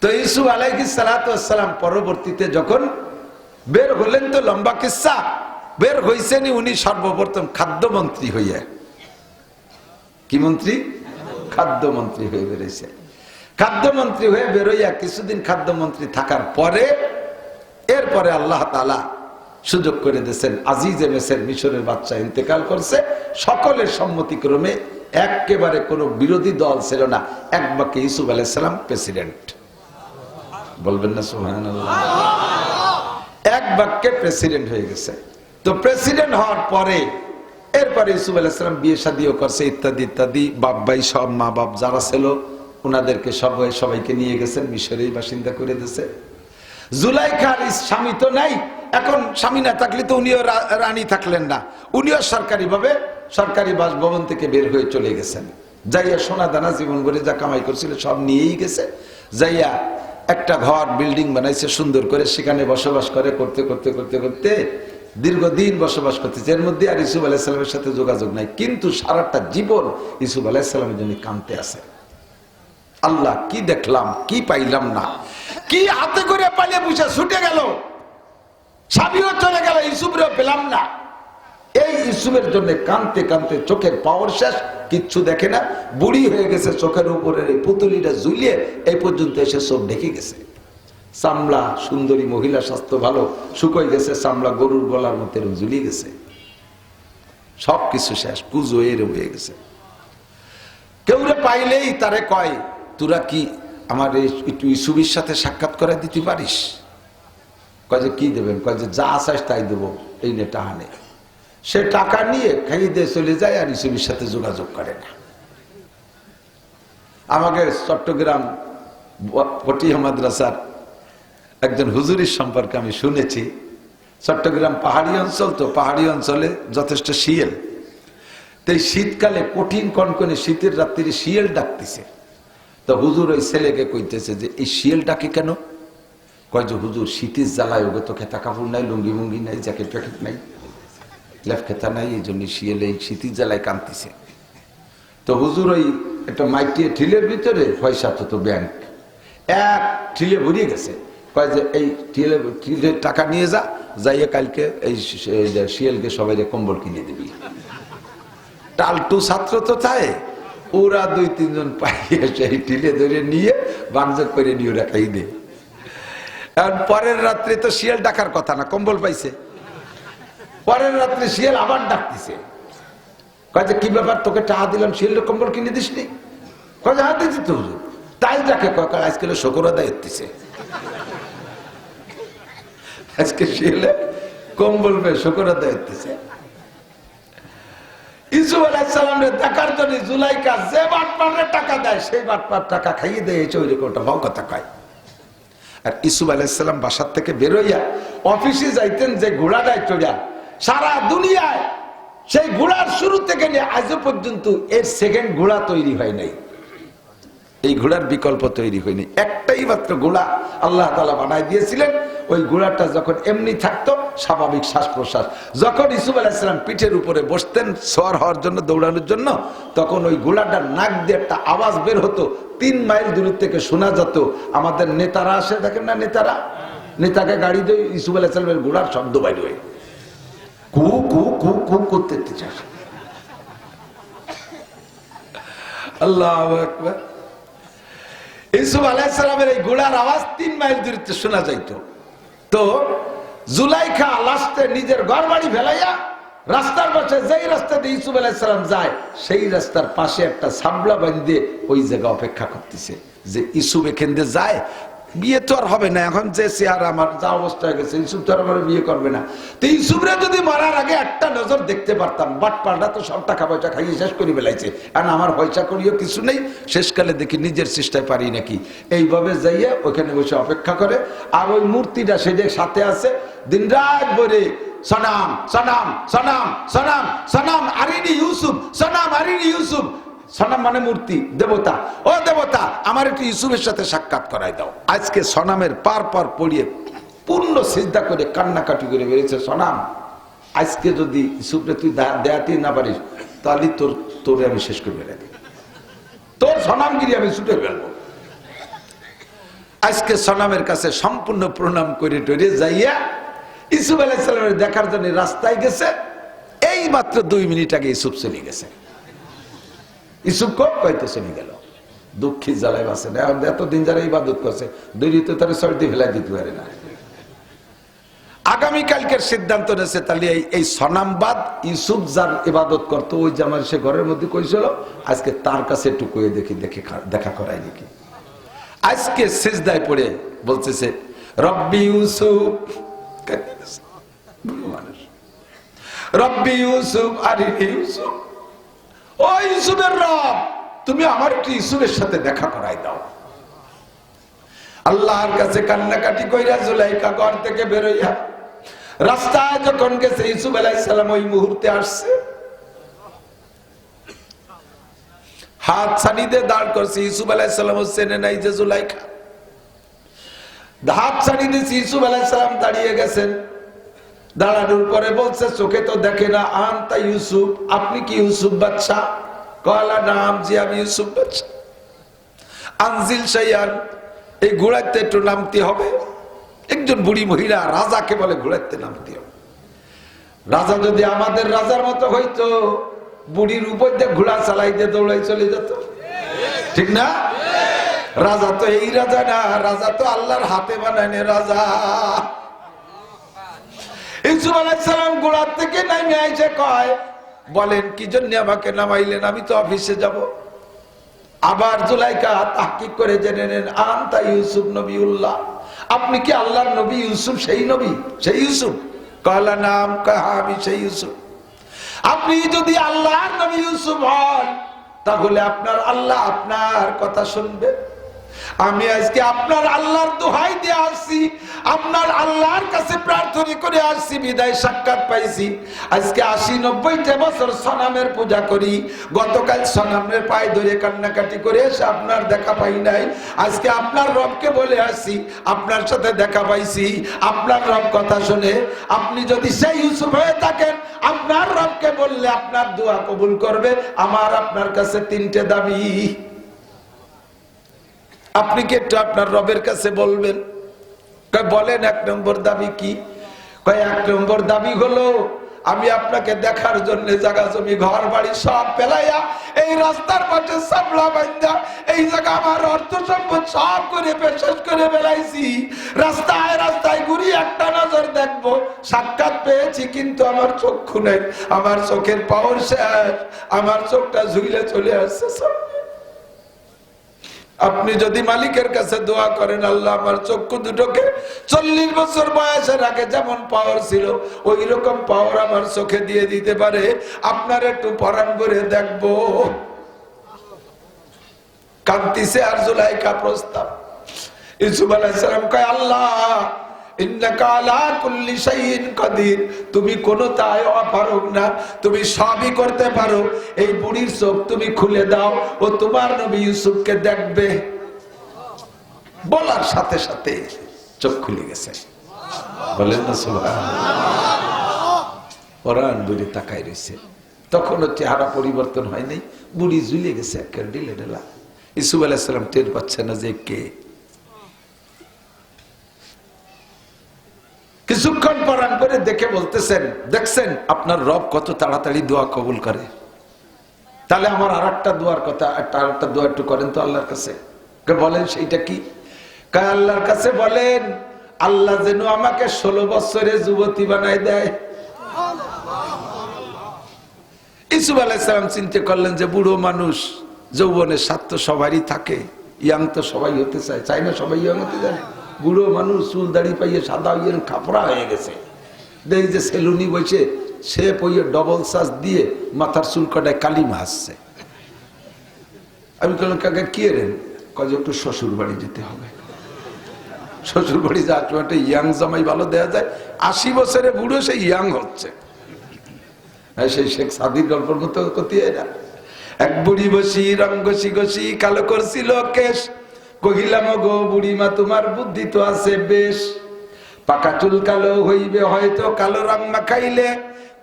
তো ইউসুফ আলাইহিস সালাতু ওয়াস সালাম পরবর্তীতে যখন বের হলেন, তো লম্বা কিসসা, বের হইছেন উনি সর্বপ্রথম খাদ্যমন্ত্রী হইয়া। কি মন্ত্রী? খাদ্যমন্ত্রী হয়ে বেরিয়েছে। খাদ্যমন্ত্রী হয়ে বেরোইয়া কিছুদিন খাদ্যমন্ত্রী থাকার পরে এরপরে আল্লাহ তাআলা সুযোগ করে দিয়েছেন, আজিজে মিসর মিশরের বাদশা ইন্তেকাল করছে, সকলের সম্মতিক্রমে একেবারে কোনো বিরোধী দল ছিল না, এক বাক্যে ইউসুফ আলাইহিস সালাম প্রেসিডেন্ট। বলবেন না সুবহানাল্লাহ? এক বাক্যে প্রেসিডেন্ট হয়ে গেছে। তো প্রেসিডেন্ট হওয়ার পরে এরপরে ইউসুফ আলাইহিস সালাম বিয়ে শাদিও করছে, ইত্যাদি ইত্যাদি। বাপ ভাই সব মা বাপ যারা ছিল ওনাদেরকে সবাইকে নিয়ে গেছেন, মিশরেই বাসিন্দা করে দিয়েছে। জুলাইখার স্বামী তো নাই, এখন স্বামী না থাকলে তো উনিও রানী থাকলেন না, উনিও সরকারি বাসভবন থেকে বের হয়ে চলে গেছেন। যাইয়া সোনা দানা জীবন করে যা কামাই করছিল সব নিয়েই গেছে। যাইয়া একটা ঘর বিল্ডিং বানাইছে সুন্দর করে, সেখানে বসবাস করতে করতে করতে করতে দীর্ঘদিন বসবাস করতেছে। এর মধ্যে আর ইউসুফ আলাইহিস সালামের সাথে যোগাযোগ নাই, কিন্তু সারাটা জীবন ইউসুফ আলাইহিস সালামের জন্য কাঁদতে আছে। আল্লাহ কি দেখলাম, কি পাইলাম না, কি হাতে করে পালিয়ে বুঝে ছুটে গেল, স্বামীও চলে গেল, ইউসুফরেও পেলাম না। এই ইউসুফের জন্য কাঁদতে কাঁদতে চোখের পাওয়ার শেষ, কিচ্ছু দেখে না, বুড়ি হয়ে গেছে, চোখের উপরের এই পুতুলিটা ঝুলিয়ে এই পর্যন্ত এসে চোখ ঢেকে গেছে। চামড়া সুন্দরী মহিলা, স্বাস্থ্য ভালো, শুকিয়ে গেছে, চামড়া গরুর গলার মধ্যে ঝুলিয়ে গেছে, সবকিছু শেষ, পুজো এরম হয়ে গেছে। কেউরে পাইলেই তারে কয়, তোরা কি আমার একটু ইউসুফের সাথে সাক্ষাৎ করে দিতে পারিস? কয় যে কি দেবেন? কয় যে যা আসাস তাই দেবো, এই নে টাকা নে। সে টাকা নিয়ে খাইয়ে দিয়ে চলে যায়, আর ইউসুফের সাথে যোগাযোগ করে না। আমাকে চট্টগ্রাম পটিয়া মাদ্রাসার একজন হুজুরের সম্পর্কে আমি শুনেছি। চট্টগ্রাম পাহাড়ি অঞ্চল, তো পাহাড়ি অঞ্চলে যথেষ্ট শিয়াল। তো এই শীতকালে কঠিন কনকনে শীতের রাত্রি শিয়াল ডাকতেছে। তো হুজুর ওই ছেলেকে কইতেছে যে এই শিয়াল ডাকে কেন? কয় যে হুজুর শীতের জ্বালায়, ওকে তো খেতা কাপড় নাই, লুঙ্গি মুঙ্গি নাই, জ্যাকেট প্যাকেট নাই, লেফ খেতা নাই, এই জন্য শিয়াল এই শীতের জ্বালায় কাঁদতেছে। তো হুজুর ওই একটা মাইটিয়ে ঠিলের ভিতরে পয়সা তো ব্যাংক এক ঠিলে ভরিয়ে গেছে। কয় যে এই ঠিলের টাকা নিয়ে যাইয়ে কালকে এই শিয়ালকে সবাই কম্বল কিনে দিবি। টালটু ছাত্র তো চায়, ওরা 2-3 জন পাইয়ে সেই ঠিলে ধরে নিয়ে বানযোগ করে নিয়ে ওরা খাই দে। কারণ পরের রাত্রে তো শিয়াল ডাকার কথা না, কম্বল পাইছে। পরের রাত্রে শিয়াল আবার ডাকতেছে। কয় যে কি ব্যাপার, তোকে টাকা দিলাম, শিয়ালের কম্বল কিনে দিস নি? কয় যে হাত দিচ্ছি তো হুজুর। তাই ডাকে, কয় আজকে শুকর আদায় হতেছে, আজকে শিয়ালে কম্বল পেয়ে শুকর আদায় হতেছে। ইউসুফ আলাইহিস সালামের দেখার জন্য জুলাইখা যে বাটপারের টাকা দেয়, সেই বাটপার টাকা খাইয়ে দেয়, চৌরি কোটা ভাও কথা কয়। আর ইউসুফ আলাইহিস সালাম বাসার থেকে বেরোইয়া অফিসে যাইতেন যে ঘোড়াটায় চড়িয়া, সারা দুনিয়ায় সেই ঘোড়ার শুরু থেকে নিয়ে আজও পর্যন্ত এর সেকেন্ড ঘোড়া তৈরি হয় নাই, এই ঘোড়ার বিকল্প তৈরি হয়নি। একটাই মাত্র ঘোড়া আল্লাহ তাআলা বানাই দিয়েছিলেন। ওই ঘোড়াটা যখন এমনি থাকতো, স্বাভাবিক শ্বাস প্রশ্বাস, যখন ইউসুফ আলাইহিস সালাম পিঠের উপরে বসতেন সওয়ার হওয়ার জন্য, দৌড়ানোর জন্য, তখন ওই ঘোড়াটার নাক দিয়ে একটা আওয়াজ বের হতো, 3 মাইল দূর থেকে শোনা যেত। আমাদের নেতারা আসে, দেখেন না, নেতাকে গাড়ি দিয়ে ইউসুফ আলাইহিস সালামের ঘোড়ার শব্দ বাইর হয়ে কু কু কু কু করতে চাষ। আল্লাহু আকবার। ইউসুফ আলাইহিস সালামের এই ঘোড়ার আওয়াজ 3 মাইল দূরত্বে শোনা যাইত। তো জুলাইখা লাস্টে নিজের ঘর বাড়ি ফেলাইয়া রাস্তার পাশে, যেই রাস্তা দিয়ে ইউসুফ আলাইহিস সালাম যায়, সেই রাস্তার পাশে একটা সাবলা বাঁধে ওই জায়গা অপেক্ষা করতেছে যে ইউসুফ এখান দিয়ে যায়। বিয়ে তো আর হবে না, এখন যে চেহারা আমার যা অবস্থা হয়ে গেছে, ইউসুফ তো আর আমার বিয়ে করবে না। তো ইউসুফরে যদি মারার আগে একটা নজর দেখতে পারতাম, বাটপাড়া তো সব টাকা পয়সা খাইয়ে শেষ করে বেলাইছে, আর আমার পয়সা করিও কিছু নেই, শেষকালে দেখি নিজের চেষ্টায় পারি নাকি। এইভাবে যাইয়া ওইখানে বসে অপেক্ষা করে। আর ওই মূর্তিটা সেটা সাথে আছে, দিন রাত ভরে সনাম সনাম সনাম সনাম সনাম আরিনি ইউসুফ, সনাম আরিনি ইউসুফ। সনাম মানে মূর্তি, দেবতা। ও দেবতা, আমার একটু ইউসুফের সাথে সাক্ষাৎ করাই দাও। আজকে সনামের পার পড়িয়ে পূর্ণ সিজদা করে কান্নাকাটি করে বেরিয়েছে, সনাম আজকে যদি ইউসুফরে তুই দেয়াতে না পারিস তাহলে তোরে আমি শেষ করে বেড়ে দিই, তোর সনামগিরি আমি ছুটে ফেলবো। আজকে সনামের কাছে সম্পূর্ণ প্রণাম করে টরে যাইয়া ইউসুফ আলাইহিস সালামের দেখার জন্য রাস্তায় গেছে। এই মাত্র 2 মিনিট আগে ইউসুফ চলে গেছে। ইউসুফ কইতে চলে গেল, দুঃখী জ্বালায় বাসে না। এতদিন যারা ইবাদত করছে দৈরিতে তারা সর্দি ফেলাই দিতে পারে না। আগামীকালকের সিদ্ধান্ত নেছে তাহলে এই সনামবাদ ইউসুফ যার ইবাদত করতো ওই যে আমার সে ঘরের মধ্যে কইছিল, আজকে তার কাছে একটু কয়ে দেখি দেখা করাই দেখি। আজকে সিজদায় পড়ে বলতেছে রব্বি ইউসুফ, মানুষ রব্বি ইউসুফ আরিনি ইউসুফ, ও ইউসুফের রব তুমি আমার একটু ইউসুফের সাথে দেখা করাই দাও। আল্লাহর কাছে কান্নাকাটি কইরা জুলাইখা ঘর থেকে বেরোইয়া রাস্তায় যখন গেছে ইউসুফ আলাইহিস সালাম ওই মুহূর্তে আসছে, হাত ছানি দিয়ে দাঁড় করছে। ইউসুফ আলাইহিস সালাম চেনে নাই যে জুলাইখা, হাত ছানি দিয়েছে। ইউসুফ আলাইহিস সালাম দাঁড়িয়ে গেছেন, দাঁড়ানোর পরে বলছে চোখে তো দেখে না, আনতা ইউসুফ, আপনি কি ইউসুফ বাদশা? কলা নাম, জি আমি ইউসুফ বাদশা। আনজিল শাইয়ান, এই ঘোড়াতে একটু নামতে হবে। একজন বুড়ি মহিলা রাজাকে বলে ঘোড়াতে নামতে হবে। রাজা যদি আমাদের রাজার মতো হইতো, বুড়ির উপর দিয়ে ঘোড়া চালাই দিয়ে দৌড়াই চলে যেত, ঠিক না? রাজা তো এই রাজা না, রাজা তো আল্লাহর হাতে বানায় রাজা। ইউসুফ আলাইহিস সালাম ঘোড়া থেকে নামে আইছে, কয় বলেন কি জন্য আমাকে নামাইলেন? আমি তো অফিসে যাব। আবার জুলাইখা তাহকিক করে জেনে নেন, আনতা ইউসুফ নবিউল্লাহ, আপনি কি আল্লাহর নবী ইউসুফ? সেই নবী, সেই ইউসুফ? কলা নাম, কহা আমি সেই ইউসুফ। আপনি যদি আল্লাহর নবী ইউসুফ হন তাহলে আপনার আল্লাহ আপনার কথা শুনবে। আমি আজকে আপনার আল্লাহর দোহাই দিয়ে আসছি, আপনার আল্লাহর কাছে প্রার্থনা করে আসছি, বিদায় সাক্ষাৎ পাইছি। আজকে 80-90 বছর সনামের পূজা করি, গতকাল সনামের পায়ে ধরে কান্নাকাটি করে এসে আপনার দেখা পাই নাই। আজকে আপনার রবকে বলে আসছি, আপনার সাথে দেখা পাইছি, আপনার রব কথা শুনে। আপনি যদি সেই ইউসুফ হয়ে থাকেন, আপনার রবকে বললে আপনার দোয়া কবুল করবে। আমার আপনার কাছে 3টে দাবি, আপনি কি একটু আপনার রবের কাছে বলবেন? বলেন 1 নম্বর দাবি কি? 1 নম্বর দাবি হলো আমি আপনাকে দেখার জন্য জায়গা জমি ঘর বাড়ি সব পেলাইয়া এই রাস্তার পাশে সাবলা বান্ধা এই জায়গা আমার অর্থ সম্পদ সব করে শেষ করে বেলাইছি। রাস্তায় রাস্তায় ঘুরি একটা নজর দেখবো, সাক্ষাৎ পেয়েছি কিন্তু আমার চক্ষু নেই, আমার চোখের পাওয়ার শেষ, আমার চোখটা ঝুলে চলে আসছে। আপনি যদি মালিকের কাছে দোয়া করেন, আল্লাহ আমার চক্ষু দুটোকে 40 বছর বয়সের আগে যেমন পাওয়ার ছিল ওই রকম পাওয়ার আমার চোখে দিয়ে দিতে পারে, আপনার একটু পরাণ করে দেখবো। কান্তিছে আর জুলাইখা প্রস্তাব। ইউসুফ আলাইহিস সালাম কয়, আল্লাহ ইন্নাকা আলা কুল্লি শাইইন কাদির, তুমি কোনটাই অপারগ না, তুমি সবই করতে পারো। এই বুড়ির চোখ তুমি খুলে দাও, ও তোমার নবী ইউসুফকে দেখবে। বলার সাথে সাথে চোখ খুলে গেছে। বলেন না সুবহানাল্লাহ। পরাণ বুড়ি তাকায় রয়েছে, তখনও চেহারা পরিবর্তন হয় নাই, বুড়ি ঝুলে গেছে একের ঢিলে ঢেলা। ইউসুফ আলাইহিস সালাম টের পাচ্ছে না যে কে। কিছুক্ষণ পরাণ করে দেখে বলতেছেন, দেখছেন আপনার রব কত তাড়াতাড়ি দোয়া কবুল করে। তাহলে আমার আরেকটা দোয়ার কথা, আরেকটা দোয়া একটু করেন তো আল্লাহর কাছে। বলেন সেইটা কি? আল্লাহর কাছে বলেন আল্লাহ যেন আমাকে 16 বছরে যুবতী বানাই দেয়। ইউসুফ আলাইহিস সালাম চিন্তা করলেন যে বুড়ো মানুষ, যৌবনের স্বাদ তো সবারই থাকে, ইয়াং তো সবাই হতে চায় না, সবাই ইয়াং হতে যায়। বুড়ো মানুষ চুল দাড়ি পাইয়ে সাদা ইয়ে খাপড়া হয়ে গেছে, দেখি যে সেলুনি বসে সে পইয়ে ডবল সাজ দিয়ে মাথার চুল কাটায় কালিমা আসছে। আমি বললাম কাকা কি এলেন? কাজে একটু শ্বশুর বাড়ি যেতে হবে। শ্বশুর বাড়ি যাওয়ার একটা ইয়াং জামাই ভালো দেয়া যায়, 80 বছরে বুড়ো সে ইয়াং হচ্ছে। সেই শেখ সাদির গল্পের মতো ক্ষতি হয় না? এক বুড়ি বসি রং ঘষি ঘষি কালো করছিল কেশ, কহিলাম গো বুড়িমা তোমার বুদ্ধি তো আছে বেশ, পাকা চুল কালো হইবে হয়তো কালো রং মাখাইলে,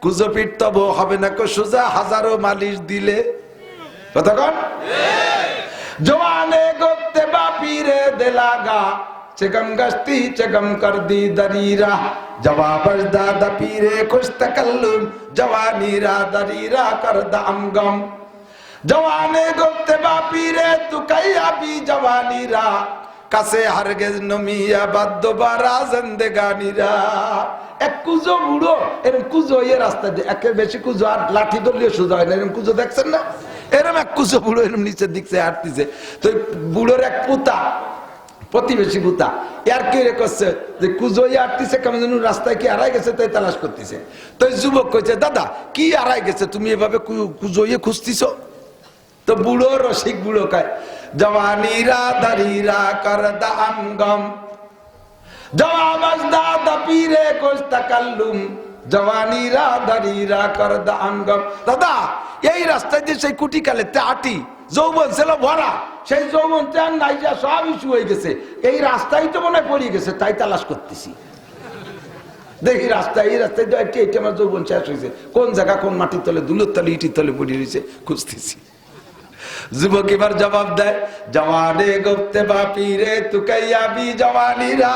কুজো পিঠ তবু হবে না কো সোজা হাজারো মালিশ দিলে। কতক্ষণ জওয়ানে গোতে বাপিরে দেলাগা চেগম গস্তি চেগম কর দি দরিরা, জওয়াবজ দাদা পীরে খুশ তকল্লুম জওয়ানীরা দরিরা কর দাম গম। জওয়ানে গোতে বাপিরে তু কাইয়াবি জওয়ানীরা, কাছে হারগেজ নমিয়া বাদ্য বারা জিন্দেগানিরা। এক কুজো বুড়ো এরকম কুজো রাস্তা দিয়ে একের বেশি কুজো আর লাঠি ধরলে সোজা হয় না, এরকম কুজো দেখছেন না? এরকম এক কুজো বুড়ো এরকম নিচের দিকে হাঁটতেছে, তো বুড়োর এক পুতা প্রতিবেশী পুতা আর কি করছে যে কুজো হাঁটতেছে কেমন যেন রাস্তায় কি হারাই গেছে তাই তালাশ করতেছে। তো যুবক কইছে দাদা কি হারাই গেছে তুমি এভাবে কুজো খুঁজতেছ? তো বুড়ো রসিক বুড়ো কয় জওয়ানীরা দরিরা কর দাম গম, জওয়াবজ দাদা পীরে খুশ তকল্লুম জওয়ানীরা দরিরা কর দাম গম। দাদা এই রাস্তায় যে সেই কুটি কালে হাঁটি যৌবন ছিল ভরা, সেই যৌবন চান নাই যা সব ইস্যু হয়ে গেছে, এই রাস্তায় তো মনে পড়ে গেছে তাই তালাশ করতেছি। দেখি রাস্তায় এই রাস্তায় তো এইটা আমার যৌবন শেষ হয়েছে, কোন জায়গা কোন মাটির তলে দুলোর তলে ইটির তলে পড়ে রয়েছে খুঁজতেছি। যুবক এবার জবাব দেয় জওয়ানে গোতে বাপিরে তু কাইয়াবি জওয়ানীরা,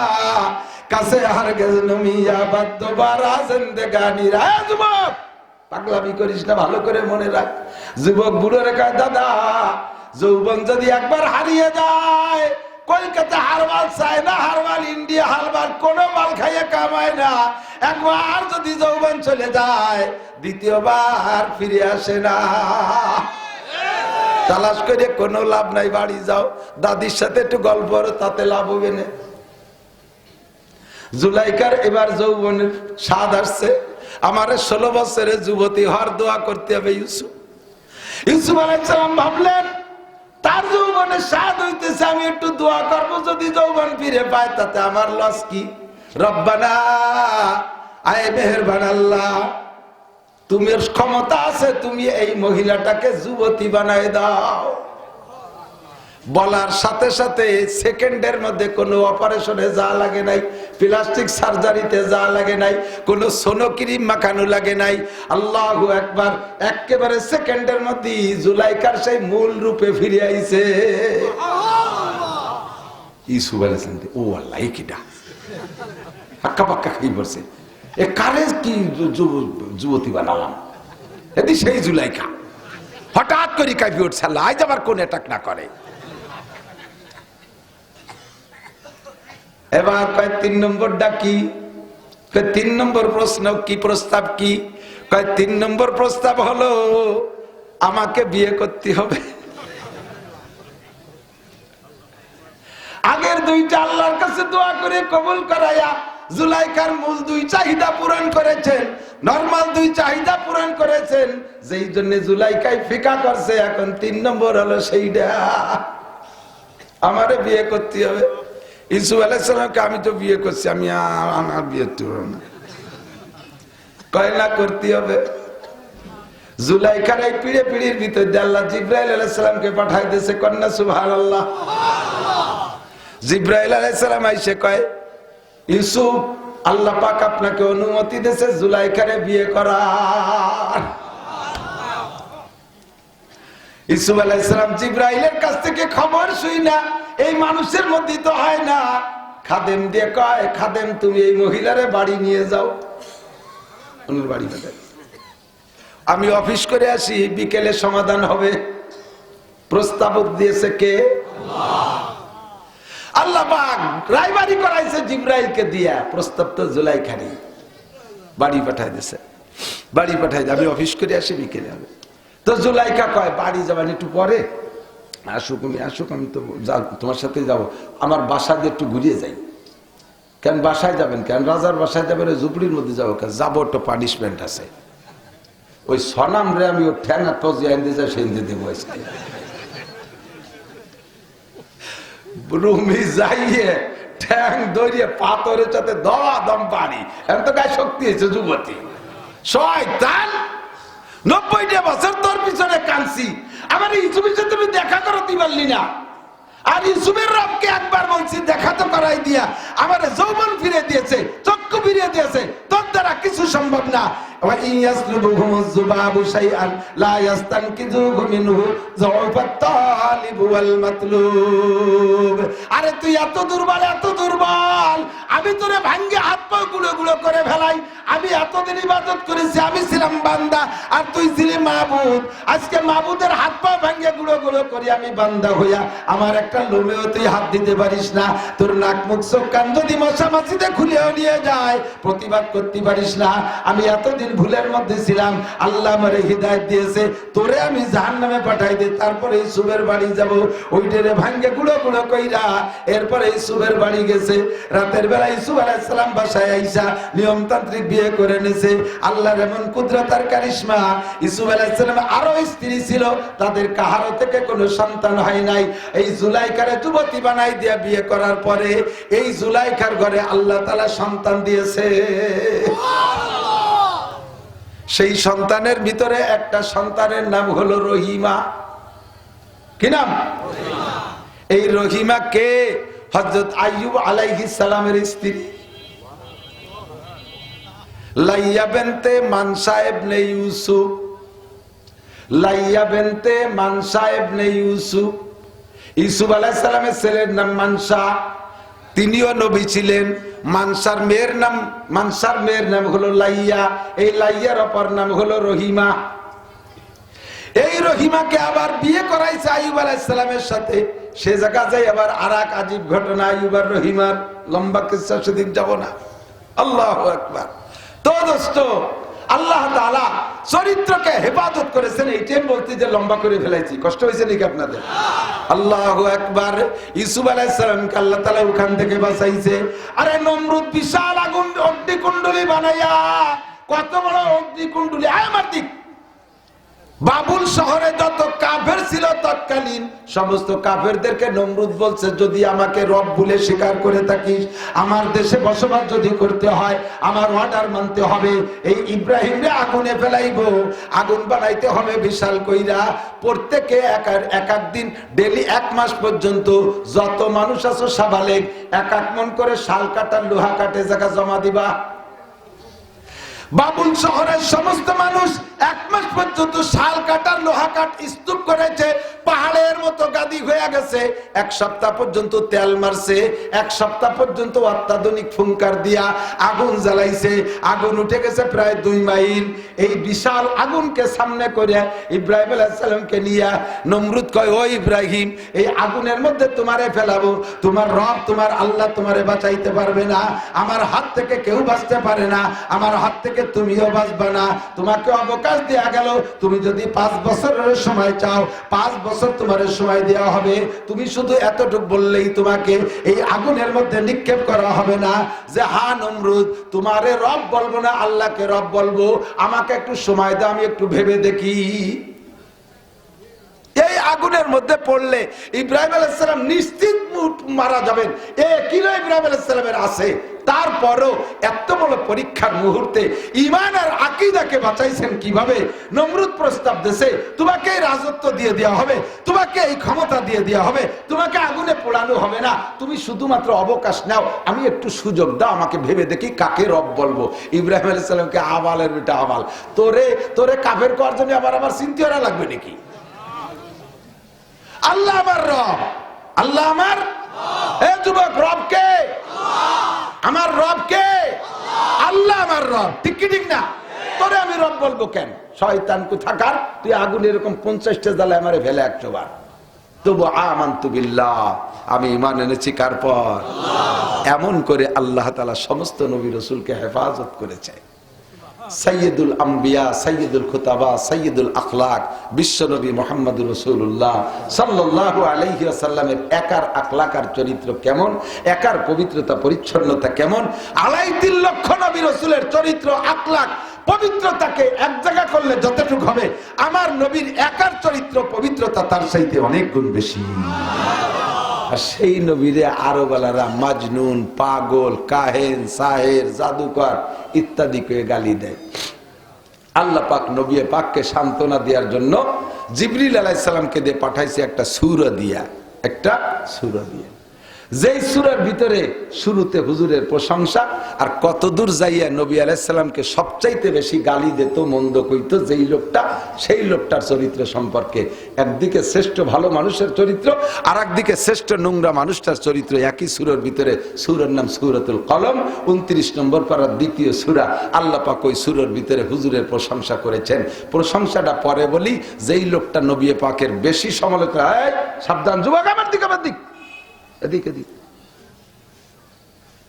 কাছে হারগেজ নমিয়া বাদ্য বারা জিন্দেগানিরা। যুবক পাগলামি করিস না, ভালো করে মনে রাখ। যুবক বুড়ো রেখা দাদা যৌবন যদি একবার হারিয়ে যায়, কলকাতা হারবাল চায় না, হারবাল ইন্ডিয়া হারবাল কোন মাল খাইয়ে কামায় না। একবার যদি যৌবন চলে যায় দ্বিতীয়বার ফিরে আসে না। তালাশ করে কোনো লাভ নাই, বাড়ি যাও দাদির সাথে একটু গল্প তাতে লাভ হবে না। জুলাইকার এবার যৌবনের স্বাদ আসছে, আমার 16 বছরের যুবতী হওয়ার দোয়া করতে হবে। ইউসুফ আলাইহিস সালাম ভাবলেন তার যৌবনের স্বাদ হইতেছে, আমি একটু দোয়া করবো যদি যৌবন ফিরে পায় তাতে আমার লস কি। রব্বানা আয় মেহেরবান আল্লাহ, তুমি ক্ষমতা আছে, তুমি এই মহিলাটাকে যুবতী বানায় দাও। বলার সাথে সাথে সেকেন্ডের মধ্যে কোনো অপারেশনে যা লাগে নাই, প্লাস্টিক সার্জারিতে যা লাগে নাই, কোনো সোনো ক্রিম মাখানো লাগে নাই। আল্লাহু আকবার, একেবারে সেকেন্ডের মধ্যে জুলাইকার সেই মূল রূপে ফিরে আইছে। ইউসুফ আলাইহিস সালাম ও আল্লাহ কিডা হাক্কা পাক্কা খাই বসে, এ কারে কি যুবতী বানালাম, এদি সেই জুলাইকা হঠাৎ করে কাঁপি উঠছে, আল্লাহ আজ আবার কোন অ্যাটাক না করে। এবার কয় 3 নম্বরটা কি? 3 নম্বর প্রশ্ন কি, প্রস্তাব কি? কয় 3 নম্বর প্রস্তাব হলো আমাকে বিয়ে করতে হবে। আগের 2টা আল্লাহর কাছে দোয়া করে কবুল করায়া জুলাইকার মূল 2 চাহিদা পূরণ করেছেন, নরমাল 2 চাহিদা পূরণ করেছেন, যেই জন্য জুলাইকাই ফিকা করছে। এখন 3 নম্বর হলো সেইটা, আমারে বিয়ে করতে হবে। ইউসুফ আলাইহিস সালামকে আমি তো বিয়ে করছি, আমি আমার বিয়ে তো না, কয় না করতে হবে। জুলাইখার এই পিড়ির ভিতর দিয়ে আল্লাহ জিব্রাইল আলাইহিস সালামকে পাঠাই দিয়েছে, কন্যা সুবহানাল্লাহ। জিব্রাইল আলাইহিস সালাম আইসে কয় ইউসুফ আল্লাহ পাক আপনাকে অনুমতি দিয়েছে জুলাইখারে বিয়ে করার। ইউসুফ আলাইহিস সালাম জিব্রাইলের কাছ থেকে খবর শুই না, এই মানুষের মধ্যে তো হয় না, খাদেম দিয়ে কয় খাদেম তুমি এই মহিলারে বাড়ি নিয়ে যাও। বাড়ি আমি অফিস করে আসি, বিকেলে সমাধান হবে। প্রস্তাব দিয়েছে কে? আল্লাহ পাক রায়বাড়ি করাইছে জিব্রাইলকে দিয়া, প্রস্তাব তো জুলাইখারই। বাড়ি পাঠাই দিয়েছে, বাড়ি পাঠাই আমি অফিস করে আসি, বিকেলে হবে। তো জুলাইকা কয় বাড়ি যাবেন একটু পরে, আসুক আমি তো তোমার সাথে যাব, আমার বাসা দিয়ে একটু ঘুরিয়ে যাই। কেন বাসায় যাবেন? কেন রাজার বাসায় যাবেন? ওই ঝুপড়ির মধ্যে যাবো, যাবো একটু পানিশমেন্ট আছে। ওই সনাম রে আমি ওর ঠ্যাঙা টজিয়ে আনতে যাই, সেনতে দেবো আজকে। রুমি যাইয়ে ঠ্যাং ধরিয়ে পাথরের সাথে দড়া দম পানি, এখন তো গায়ে শক্তি হয়েছে যুবতী। শয়তান 90টা বছর তোর পিছনে কানছি, আমার ইউসুফের সাথে তুমি দেখা করতে পারলি না। আর ইউসুফের রবকে একবার বলছি দেখা তো করাই দিয়া আমার যৌবন ফিরে দিয়েছে, চক্ষু ফিরে দিয়েছে, তোর দ্বারা কিছু সম্ভব না। আরে তুই এত দুর্বল, এত দুর্বল, আমি তোরে ভাঙ্গে হাত পা গুঁড়ো গুঁড়ো করে ফেলাই। আমি এতদিন ইবাদত করেছি, আমি ছিলাম বান্দা আর তুই ছিলি মাবুদ। আজকে মাবুদের হাত পা ভাঙ্গে গুঁড়ো গুঁড়ো করি আমি বান্দা হইয়া, আমার একটা লোমেও তুই হাত দিতে পারিস না। তোর নাক মুখ চোখ কান যদি মশা মাছিতে খুলেও নিয়ে যায়, প্রতিবাদ করতে পারিস না। আমি এতদিন ভুলের মধ্যে ছিলাম, আল্লাহ আমারে হিদায়াত দিয়েছে, তোরে আমি জাহান্নামে পাঠাই দে, তারপরে ইউসুফের বাড়ি যাব। ওইটারে ভাঙ্গে গুঁড়ো গুঁড়ো কইরা এরপরে ইউসুফের বাড়ি গেছে। রাতের বেলা ইউসুফ আলাইহিস সালাম বাসায় আইসা নিয়মতান্ত্রিক বিয়ে করে নিয়েছে। আল্লাহর এমন কুদরত আর কারিশমা, ইউসুফ আলাইহিস সালামের আরো স্ত্রী ছিল, তাদের কাহারো থেকে কোনো সন্তান হয় নাই। এই জুলাইখারে যুবতী বানাই দিয়া বিয়ে করার পরে এই জুলাইখার ঘরে আল্লাহ তাআলা সন্তান দিয়েছে। সেই সন্তানের ভিতরে একটা সন্তানের নাম হলো রহিমা। কি নাম? এই রহিমা কে? হযরত আইয়ুব আলাইহিস সালামের স্ত্রী লাইয়া বিনতে মানসা ইবনে ইউসুফ। লাইয়া বিনতে মানসা ইবনে ইউসুফ, ইউসুফ আলাইহিস সালামের ছেলের নাম মানসা, তিনিও নবী ছিলেন। মানসার মেয়ের নাম হলো লাইয়া, এই লাইয়ার অপর নাম হলো রহিমা। এই রহিমাকে আবার বিয়ে করাইছে আইয়ুব আলাইহিস সালামের সাথে। সে জায়গা যাই আবার আরেক আজীব ঘটনা আইয়ুব আর রহিমার, লম্বা কিসসা, সেদিন যাব না। আল্লাহু আকবার। তো দোস্ত, আল্লাহ তাআলা চরিত্রকে হেফাজত করেছেন, এইটাই বলতে যে লম্বা করে ফেলাইছি। কষ্ট হয়েছে নাকি আপনাদের? আল্লাহু আকবার। ইউসুফ আলাইহিস সালামকে আল্লাহ তাআলা ওখান থেকে বাঁচাইছে। আরে নমরুদ বিশাল আগুন অগ্নিকুণ্ডলী বানাইয়া, কত বড় অগ্নিকুণ্ডলী! আমার দিক বাবুল শহরে যত কাফের ছিল তৎকালীন সমস্ত কাফেরদেরকে নমরুদ বলছে, যদি আমাকে রব বলে স্বীকার করে থাকিস, আমার দেশে বসবাস যদি করতে হয়, আমার অর্ডার মানতে হবে। এই ইব্রাহিমরে আগুনে ফেলাইবো, আগুন বানাইতে হবে বিশাল কইরা। প্রত্যেকে এক দিন ডেলি 1 মাস পর্যন্ত যত মানুষ আছো সাবালেগ 1 মন করে শাল কাটার লোহা কাটে জায়গা জমা দিবা। বাবুল শহরের সমস্ত মানুষ 1 মাস পর্যন্ত শাল কাটার লোহা কাঠ স্তূপ করেছে, পাহাড়ের মতো গাদি হয়ে গেছে। 1 সপ্তাহ পর্যন্ত তেল মারছে, 1 সপ্তাহ পর্যন্ত অত্যাধুনিক ফুঙ্কার দিয়া আগুন জ্বালাইছে। আগুন উঠে গেছে প্রায় 2 মাইল। এই বিশাল আগুনকে সামনে করে ইব্রাহিম আলাইহিস সালামকে নিয়ে নমরুদ কয়, ও ইব্রাহিম, এই আগুনের মধ্যে তোমারে ফেলাবো, তোমার রব তোমার আল্লাহ তোমারে বাঁচাইতে পারবে না, আমার হাত থেকে কেউ বাঁচতে পারে না, আমার হাত থেকে তুমিও বাঁচবে না। তোমাকে অবকাশ দেয়া গেল, তুমি যদি 5 বছরের সময় চাও 5 বছর তোমার সময় দেওয়া হবে। তুমি শুধু এতটুকু বললেই তোমাকে এই আগুনের মধ্যে নিক্ষেপ করা হবে না যে হা নমরুদ, তোমারে রব বলবো না, আল্লাহকে রব বলবো, আমাকে একটু সময় দাও, আমি একটু ভেবে দেখি। এই আগুনের মধ্যে পড়লে ইব্রাহিম আলাইহিস সালাম নিশ্চিত মারা যাবেন, কিলো ইব্রাহিম আলাইহিস সালামের আছে। তারপরও এত বড় পরীক্ষার মুহূর্তে ঈমান আর আকীদাকে বাঁচাইছেন কিভাবে? নমরুদ প্রস্তাব দিয়েছে, তোমাকে এই রাজত্ব দিয়ে দেওয়া হবে, তোমাকে এই ক্ষমতা দিয়ে দেওয়া হবে, তোমাকে আগুনে পোড়ানো হবে না, তুমি শুধুমাত্র অবকাশ নাও, আমি একটু সুযোগ দাও, আমাকে ভেবে দেখি কাকে রব বলবো। ইব্রাহিম আলাইহিস সালামকে আবালের বেটা আবাল, তোরে কাফের করার জন্য আবার চিন্তা করা লাগবে নাকি? আল্লাহ আমার রব, আল্লাহ আমার যুবক, রব কে? আমার রব কে? আল্লাহ আমার রব। ঠিক কি ঠিক না? তোরে আমি রব বলবো কেন? শয়তান কোথাকার, তুই আগুন এরকম 50টা জ্বালায় আমারে ফেলে 100 বার। তবু আমানতু বিল্লাহ, আমি ঈমান এনেছি কার পর? এমন করে আল্লাহ তাআলা সমস্ত নবী রাসূলকে হেফাজত করেছে। সাইয়্যিদুল আম্বিয়া, সাইয়্যিদুল খুতাবা, সাইয়্যিদুল আখলাক বিশ্বনবী মুহাম্মদুর রাসূলুল্লাহ সাল্লাল্লাহু আলাইহি ওয়াসাল্লামের একার আখলাক আর চরিত্র কেমন, একার পবিত্রতা পরিচ্ছন্নতা কেমন, 2.5 লক্ষ নবী রাসূলের চরিত্র আখলাক পবিত্রতাকে এক জায়গা করলে যতটুকু হবে, আমার নবীর একার চরিত্র পবিত্রতা তার চাইতে অনেক গুণ বেশি। আর সেই নবীরে আরবালারা মাজনুন, পাগল, কাহেন, সাহের, জাদুকর ইত্যাদি করে গালি দেয়। আল্লাহ পাক নবী পাককে সান্ত্বনা দেওয়ার জন্য জিবরিল আলাইহিস সালামকে দিয়ে পাঠাইছে একটা সূরা দিয়া। একটা সূরা দিয়ে, যেই সূরার ভিতরে শুরুতে হুজুরের প্রশংসা, আর কতদূর যাইয়া নবী আলাইহিস সালামকে সবচাইতে বেশি গালি দিত, মন্দ কইতো যেই লোকটা, সেই লোকটার চরিত্র সম্পর্কে। একদিকে শ্রেষ্ঠ ভালো মানুষের চরিত্র, আর একদিকে শ্রেষ্ঠ নোংরা মানুষটার চরিত্র, একই সূরার ভিতরে। সূরার নাম সূরাতুল কলম, 29 নম্বর পারার দ্বিতীয় সূরা। আল্লাহ পাক ওই সূরার ভিতরে হুজুরের প্রশংসা করেছেন। প্রশংসাটা পরে বলি, যেই লোকটা নবী পাকের বেশি সমালোচনা, সাবধান যুবক, আমার দিক আমার দিক, এদিকে দিক,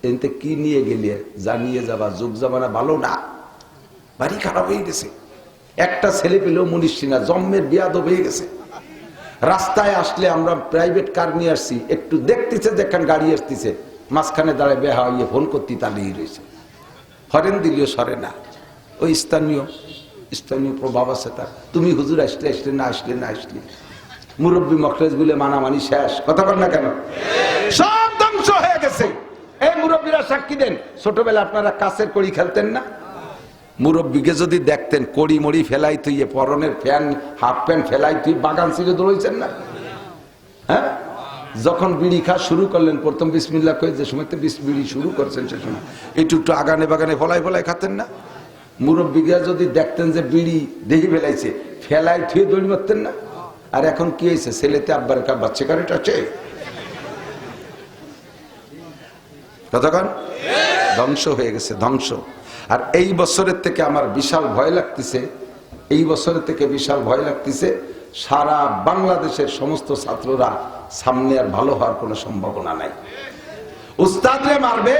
এতে কি নিয়ে গেলে জানিয়ে যাবা, যুগ জামানা ভালো না, বাড়ি খারাপ হয়ে গেছে। একটা ছেলে পেলেও মনীষী না, জন্মের বিয়াদব হয়ে গেছে। রাস্তায় আসলে আমরা প্রাইভেট কার নিয়ে আসছি, একটু দেখতেছে যেখান গাড়ি আসতেছে, মাঝখানে দাঁড়ায় বেহা হইয়ে ফোন করতে তালিয়ে রয়েছে, হরেন দিলেও সরে না। ওই স্থানীয় প্রভাব আছে তার। তুমি হুজুর আসলে আসলে না আসলে না আসলে, মুরব্বী মখলেজ গুলো মানামানি শেষ, কথা বল না কেন, সব ধ্বংস হয়ে গেছে। এই মুরব্বীরা সাক্ষী দেন, ছোটবেলা আপনারা কাছের কড়ি খেলতেন না? মুরব্বীকে যদি দেখতেন কড়ি মড়ি ফেলাই তুই, পরনের ফ্যান হাফ প্যান্ট ফেলাই তুই বাগান ছিঁড়ে দৌড়াইছেন না? হ্যাঁ, যখন বিড়ি খাওয়া শুরু করলেন, প্রথম বিসমিল্লাহ কয়ে যে সময় বিড়ি শুরু করছেন, সে সময় একটু একটু আগানে বাগানে ফলাই ফলাই খাতেন না? মুরব্বীরা যদি দেখতেন যে বিড়ি দেহি ফেলাইছে, ফেলাই থুয়ে দৌড়ি মারতেন না? আর এখন কি হয়েছে, ছেলেতে আব্বার বাচ্চা কারেট আছে, কতক্ষণ ধ্বংস হয়ে গেছে, ধ্বংস। আর এই বছরের থেকে আমার বিশাল ভয় লাগতেছে, এই বছরের থেকে বিশাল ভয় লাগতেছে, সারা বাংলাদেশের সমস্ত ছাত্ররা সামনে আর ভালো হওয়ার কোনো সম্ভাবনা নাই। উস্তাদরে মারবে,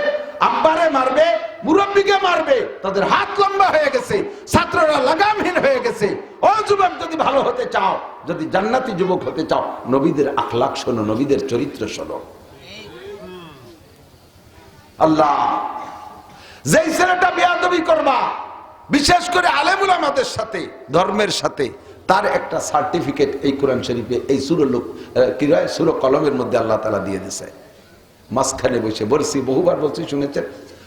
আব্বারে মারবে, মুরব্বীকে মারবে, তাদের হাত লম্বা হয়ে গেছে, ছাত্ররা লাগামহীন হয়ে গেছে। ও যুবক, যদি ভালো হতে চাও, যদি জান্নাতি যুবক হতে চাও, নবীদের আখলাক শোনো, নবীদের চরিত্র শোনো। আল্লাহ, যেই ছেলেটা বেয়াদবি করবা, বিশেষ করে আলেম উলামাদের সাথে, ধর্মের সাথে, তার একটা সার্টিফিকেট এই কোরআন শরীফে, এই সূরা কলমের মধ্যে আল্লাহ তাআলা দিয়ে দিয়েছে। মাঝখানে বসে বলছি, বহুবার বলছি, শুনেছেন,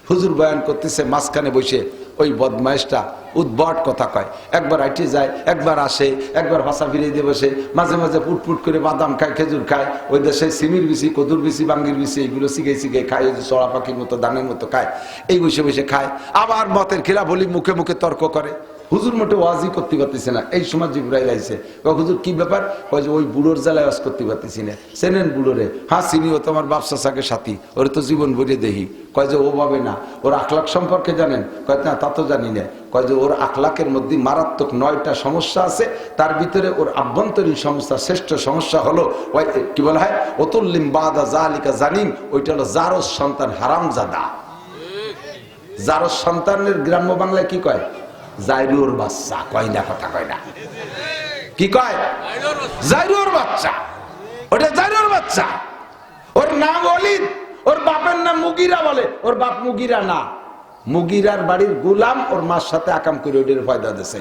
হুজুর বয়ান করতেছে, মাঝখানে বসে ওই বদমাইশটা উদ্ভট কথা কয়, একবার আইটে যায়, একবার আসে, একবার ভাষা ফিরিয়ে দিয়ে বসে, মাঝে মাঝে পুটপুট করে বাদাম খায়, খেজুর খায়, ওই দেশে সিমির বিচি, কদুর বিচি, বাঙ্গির বিচি, এইগুলো শিখে খায়, ওই যে চড়া পাখির মতো দানের মতো খায়, এই বসে বসে খায়। আবার মতের খেলা বলি, মুখে মুখে তর্ক করে। হুজুর মোটে ওয়াজি করতে পারতেছে না। এই সময় জিবরাইল আইছে, হুজুর কি ব্যাপার? ওই বুড়োর জ্বালায় ওয়াজ করতে পারতেছি না। চেনেন বুড়োরে? হ্যাঁ চিনি, ও তোমার বাপ চাচাকে সাথী, ওরে তো জীবন ভরিয়ে দেখি। কয় যে ওভাবে না, ওর আখলাক সম্পর্কে জানেন? কয় না, তা তো জানি না। কয় যে ওর আখলাকের মধ্যে মারাত্মক 9টা সমস্যা আছে, তার ভিতরে ওর আভ্যন্তরীণ সমস্যা, শ্রেষ্ঠ সমস্যা হলো ওই কি বলা হয়, অতুল্লিম বাদা জালিকা জানিম, ওইটা হলো জারস সন্তান হারামজাদা। জারস সন্তানের গ্রাম্য বাংলায় কি কয়? জাইরুর বাচ্চা। কয় না, কথা কয় না, কি কয়? জাইরুর বাচ্চা। ওটা জাইরুর বাচ্চা। ওর নাম ওলিদ, ওর বাপের নাম মুগিরা বলে, ওর বাপ মুগিরা না, মুগিরার বাড়ির গোলাম, ওর মার সাথে আকাম করে ওদের ফয়দা দিয়েছে।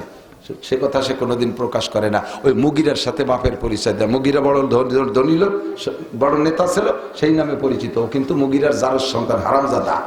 সে কথা সে কোনোদিন প্রকাশ করে না। ওই মুগিরার সাথে বাপের পরিচয় দেয়। মুগিরা বড় ধনী লোক, বড় নেতা ছিল, সেই নামে পরিচিত। ও কিন্তু মুগিরার জারস সন্তান, হারামজাদা।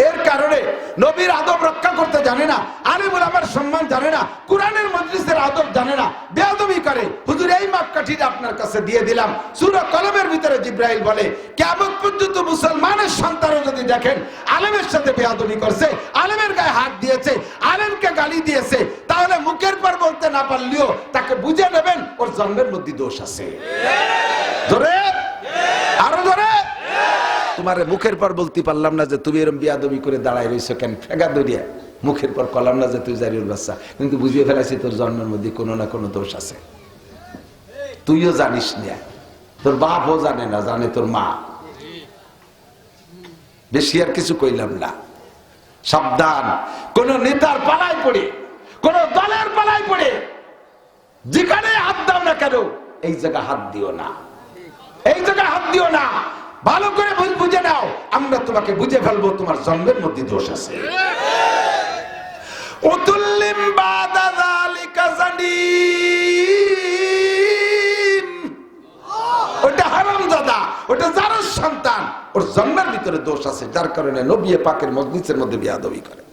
এর কারণে নবীর আদব রক্ষা করতে জানে না, আলেম ওলামার সম্মান জানে না, কোরআনের মজলিসের আদব জানে না, বেয়াদবি করে। হুজুর এই মাপকাঠিটা আপনার কাছে দিয়ে দিলাম। সূরা কলমের ভিতরে জিবরাইল বলে, কিয়ামত পর্যন্ত মুসলমানের সন্তানও যদি দেখেন আলেমের সাথে বেয়াদবি করছে, আলেমের গায়ে হাত দিয়েছে, আলেমকে গালি দিয়েছে, তাহলে মুখের পর বলতে না পারলেও তাকে বুঝে নেবেন ওর জন্মের মধ্যে দোষ আছে। ধরে আরো ধরে, তোমার মুখের পর বলতে পারলাম না যে তুমি এরকম বিয়াদবি করে দাঁড়ায় রয়েছো কেন, ফেগা দরিয়া। মুখের পর কলাম না যে তুই জারিউল বাচ্চা, কিন্তু বুঝিয়ে ফেলাইছি তোর জন্মের মধ্যে কোনো না কোনো দোষ আছে। তুইও জানিস না, তোর বাপও জানে না, জানে তোর মা। বেশি আর কিছু কইলাম না। সাবধান, কোন নেতার পালায় পড়ে, কোন দলের পালায় পড়ে যেখানে হাত দাও না কেন, এই জায়গা হাত দিও না, এই জায়গায় হাত দিও না। ভালো করে বুঝে নাও, আমরা তোমাকে বুঝে ফেলবো তোমার জন্মের মধ্যে দোষ আছে। উতুল্লিম বাদা যালিকা জানিম, ওটা হারামজাদা, ওটা জারস সন্তান, ওর জন্মের ভিতরে দোষ আছে, যার কারণে নবী পাকের মজলিসের মধ্যে বেয়াদবি করে।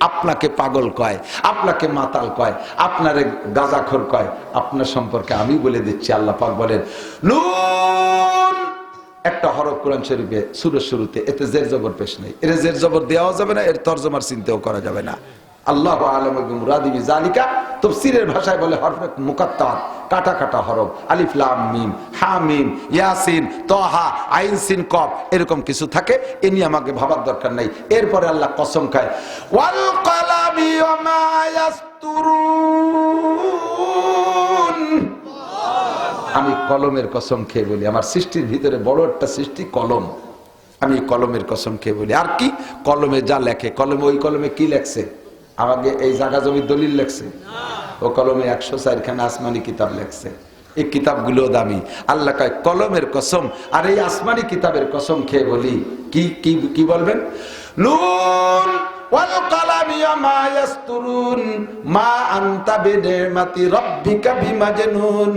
আপনাকে পাগল কয়, আপনাকে মাতাল কয়, আপনারে গাঁজাখোর কয়, আপনার সম্পর্কে আমি বলে দিচ্ছি। আল্লাহ পাক বলেন নুন, একটা হরফ কোরআন শরীফে সূরার শুরুতে, এতে জের জবর পেশ নেই, এর জের জবর দেওয়া যাবে না, এর তরজমার চিন্তাও করা যাবে না। আল্লাহু আ'লামু বিমুরাদি বিযালিকা, তাফসীরের ভাষায় বলে হরফে মুকাত্তার, কাটা কাটা হরফ, আলিফ লাম মিম, হা মিম, ইয়াসিন, তাহা, আইন সিন কফ, এরকম কিছু থাকে। এ নিয়ে আমাকে ভাবার দরকার নাই। এরপরে আল্লাহ কসম খায় ওয়াল কলামি ওয়া মা ইয়াসতুরুন, আমি কলমের কসম খেয়ে বলি, আমার সৃষ্টির ভিতরে বড় একটা সৃষ্টি কলম, আমি কলমের কসম খেয়ে বলি। আর কি কলমে যা লেখে, কলমে, ওই কলমে কি লেখছে? আমাকে এই জায়গা জমির দলিল লেখছে? ও কলমে 104 খানা আসমানি কিতাব লেখছে। এই কিতাবগুলো দামি। আল্লাহ কয় কলমের কসম, আর এই আসমানি কিতাবের কসম খেয়ে বলি, কি কি কি বলবেন? নুন ওয়াল কলামি ওয়া মা ইয়াসতুরুন মা আনতা বিনিমাতি রাব্বিকা বিমাজনুন।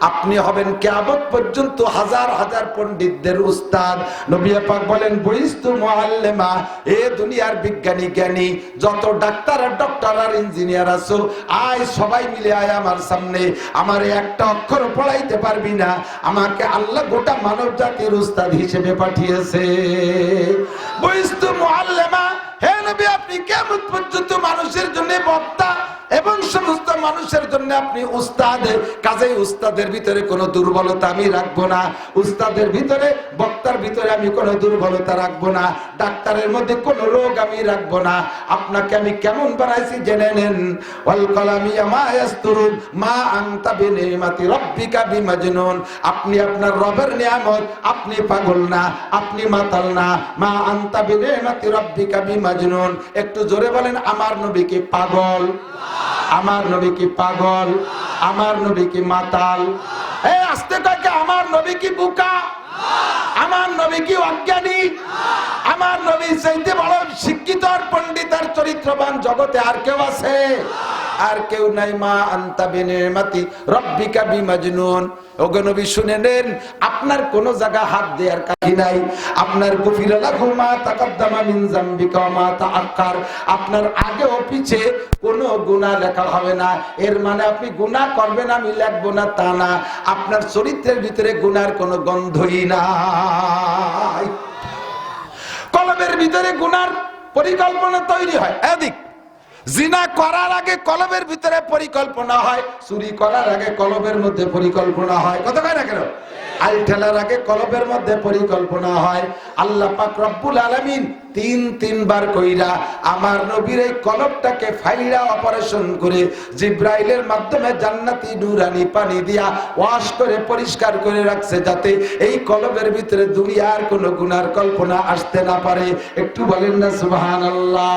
আপনি হবেন কিয়ামত পর্যন্ত হাজার হাজার পণ্ডিতদের উস্তাদ। নবী পাক বলেন বইস্তু মুআল্লিমা, এ দুনিয়ার বিজ্ঞানী জ্ঞানী যত ডাক্তার আর ডক্টর আর ইঞ্জিনিয়ার আছো, আয় সবাই মিলে আয় আমার সামনে। আমার একটা অক্ষর পড়াইতে পারবি না, আমাকে আল্লাহ গোটা মানব জাতির উস্তাদ হিসেবে পাঠিয়েছে। বইস্তু মুআল্লিমা, হে নবী আপনি কিয়ামত পর্যন্ত মানুষের জন্য বক্তা এবং সমস্ত মানুষের জন্য আপনি উস্তাদ। কাজেই উস্তাদের ভিতরে কোনো দুর্বলতা আমি রাখবো না, উস্তাদের ভিতরে বক্তার ভিতরে আমি কোনো দুর্বলতা রাখবো না, ডাক্তারের মধ্যে কোনো রোগ আমি রাখবো না। আপনাকে আমি কেমন বানাইছি জেনে নেন। ওয়াল কলামি মা ইয়াসতুরুন মা আনতা বিনিমাতি রাব্বিকা বিমাজনুন, আপনি আপনার রবের নিয়ামত, আপনি পাগল না, আপনি মাতাল না। মা আনতা বিনিমাতি রাব্বিকা বিমাজনুন, একটু জোরে বলেন আমার নবী কি পাগল? আমার নবী কি পাগল? আমার নবী কি মাতাল? এই আস্তে কয়েকে আমার নবী কি বোকা? আমার নবী কি অজ্ঞানী? আমার নবী চাইতে বড় শিক্ষিত আর পণ্ডিত আর চরিত্রবান জগতে আর কেউ আছে? আর কেউ নাই। মা আনতা বিনিমাতি রাব্বিকা বিমাজনুন। ওগো নবী শুনে নেন, আপনার কোন জায়গা হাত দেওয়ার কাহি নাই। আপনার গুফিরা লাহু মা তাকাদ্দামা মিন যামবিকা ওয়া মা তাআক্কার, আপনার আগে ও পিছে কোনো গুনাহ লেখা হবে না। এর মানে আপনি গুনাহ করবেন আমি লিখবো না তা না, আপনার চরিত্রের ভিতরে গুনার কোনো গন্ধই নাই। কলবের ভিতরে গুনার পরিকল্পনা তৈরি হয়। এদিক জিনা করার আগে কলবের ভিতরে পরিকল্পনা হয়, চুরি করার আগে কলবের মধ্যে পরিকল্পনা হয়। কথা কয় না কেন? আল ঠেলার আগে কলবের মধ্যে পরিকল্পনা হয়। আল্লাহ পাক রব্বুল আলামিন তিনবার কইরা আমার নবীর এই কলবটাকে ফাইরা অপারেশন করে জিব্রাইলের মাধ্যমে জান্নাতি নূরানি পানি দিয়া ওয়াশ করে পরিষ্কার করে রাখছে, যাতে এই কলবের ভিতরে দুনিয়ার কোনো গুনার কল্পনা আসতে না পারে। একটু বলেন না সুবহানাল্লাহ।